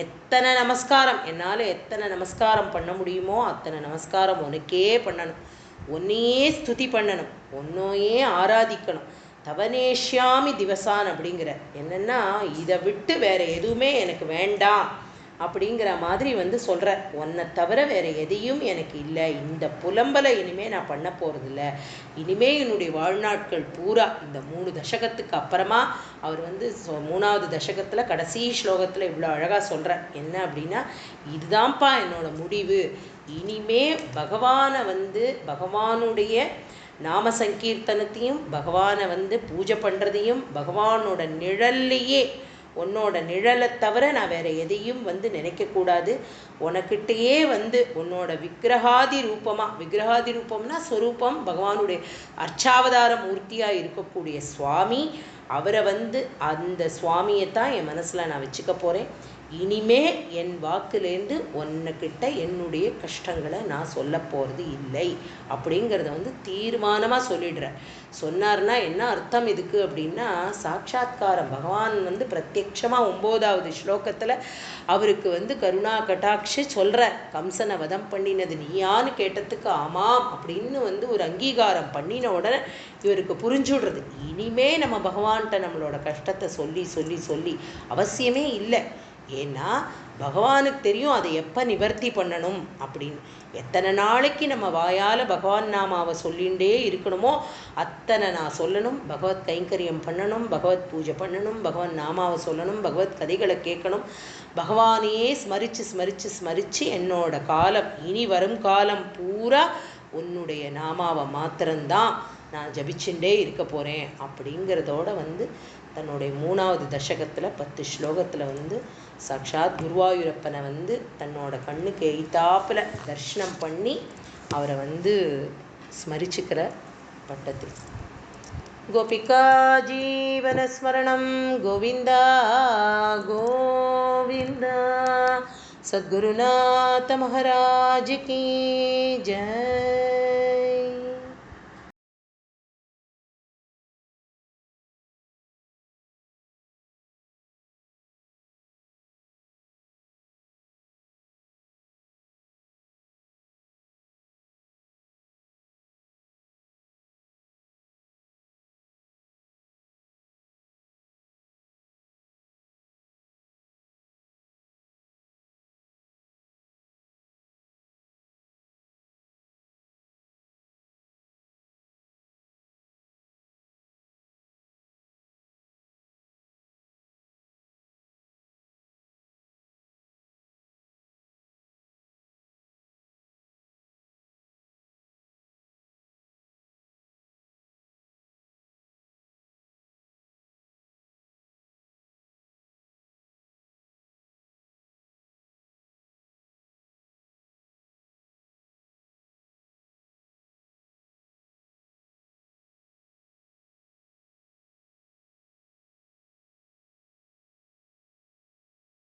எத்தனை நமஸ்காரம் என்னால் எத்தனை நமஸ்காரம் பண்ண முடியுமோ அத்தனை நமஸ்காரம் உனக்கே பண்ணணும். உன்னையே ஸ்துதி பண்ணணும், உன்னையே ஆராதிக்கணும். தவனேஷ்யாமி திவசான் அப்படிங்கிற என்னென்னா, இதை விட்டு வேறு எதுவுமே எனக்கு வேண்டாம் அப்படிங்கிற மாதிரி சொல்கிற. உன்னை தவிர வேறு எதையும் எனக்கு இல்லை. இந்த புலம்பலை இனிமேல் நான் பண்ண போகிறதில்ல. இனிமேல் என்னுடைய வாழ்நாட்கள் பூரா இந்த 3 தசகத்துக்கு அப்புறமா அவர் 3வது தசகத்தில் கடைசி ஸ்லோகத்தில் இவ்வளோ அழகாக சொல்கிறார். என்ன அப்படின்னா, இதுதான்ப்பா என்னோட முடிவு. இனிமே பகவானை பகவானுடைய நாம சங்கீர்த்தனத்தையும் பகவானை பூஜை பண்ணுறதையும் பகவானோட நிழல்லையே, உன்னோட நிழலை தவிர நான் வேறு எதையும் நினைக்கக்கூடாது. உனக்கிட்டேயே உன்னோட விக்கிரகாதி ரூபம்னா ஸ்வரூபம், பகவானுடைய அர்ச்சாவதார மூர்த்தியாக இருக்கக்கூடிய சுவாமி, அவரை அந்த சுவாமியைத்தான் என் மனசில் நான் வச்சுக்க போகிறேன். இனிமே என் வாக்குலேருந்து உன்கிட்ட என்னுடைய கஷ்டங்களை நான் சொல்ல போகிறது இல்லை அப்படிங்கிறத தீர்மானமாக சொல்லிடுறேன். சொன்னார்னா என்ன அர்த்தம் இதுக்கு அப்படின்னா, சாட்சாத்காரம் பகவான் பிரத்யட்சமாக 9வது ஸ்லோகத்தில் அவருக்கு கருணா கட்டாட்சி சொல்கிற. கம்சனை வதம் பண்ணினது நீயான்னு கேட்டதுக்கு ஆமாம் அப்படின்னு ஒரு அங்கீகாரம் பண்ணின உடனே இவருக்கு புரிஞ்சுடுறது, இனிமே நம்ம பகவான்கிட்ட நம்மளோட கஷ்டத்தை சொல்லி சொல்லி சொல்லி அவசியமே இல்லை. ஏன்னா பகவானுக்கு தெரியும் அதை எப்போ நிவர்த்தி பண்ணணும் அப்படின்னு. எத்தனை நாளைக்கு நம்ம வாயால் பகவான் நாமாவை சொல்லிகிட்டே இருக்கணுமோ அத்தனை நான் சொல்லணும். பகவத் கைங்கரியம் பண்ணணும், பகவத் பூஜை பண்ணணும், பகவான் நாமாவை சொல்லணும், பகவத் கதைகளை கேட்கணும். பகவானையே ஸ்மரித்து ஸ்மரித்து ஸ்மரித்து என்னோட காலம், இனி வரும் காலம் பூரா உன்னுடைய நாமாவை மாத்திரம்தான் நான் ஜபிச்சுட்டே இருக்க போகிறேன் அப்படிங்கிறதோட தன்னுடைய 3வது தசகத்தில் 10 ஸ்லோகத்தில் சாட்சாத் குருவாயூரப்பனை தன்னோட கண்ணுக்கு எய்தாப்பில் தரிசனம் பண்ணி அவரை ஸ்மரிச்சுக்கிற பட்டத்தில். கோபிகா ஜீவனஸ்மரணம் கோவிந்தா கோவிந்தா. சத்குருநாத மகாராஜ் கி ஜெய்.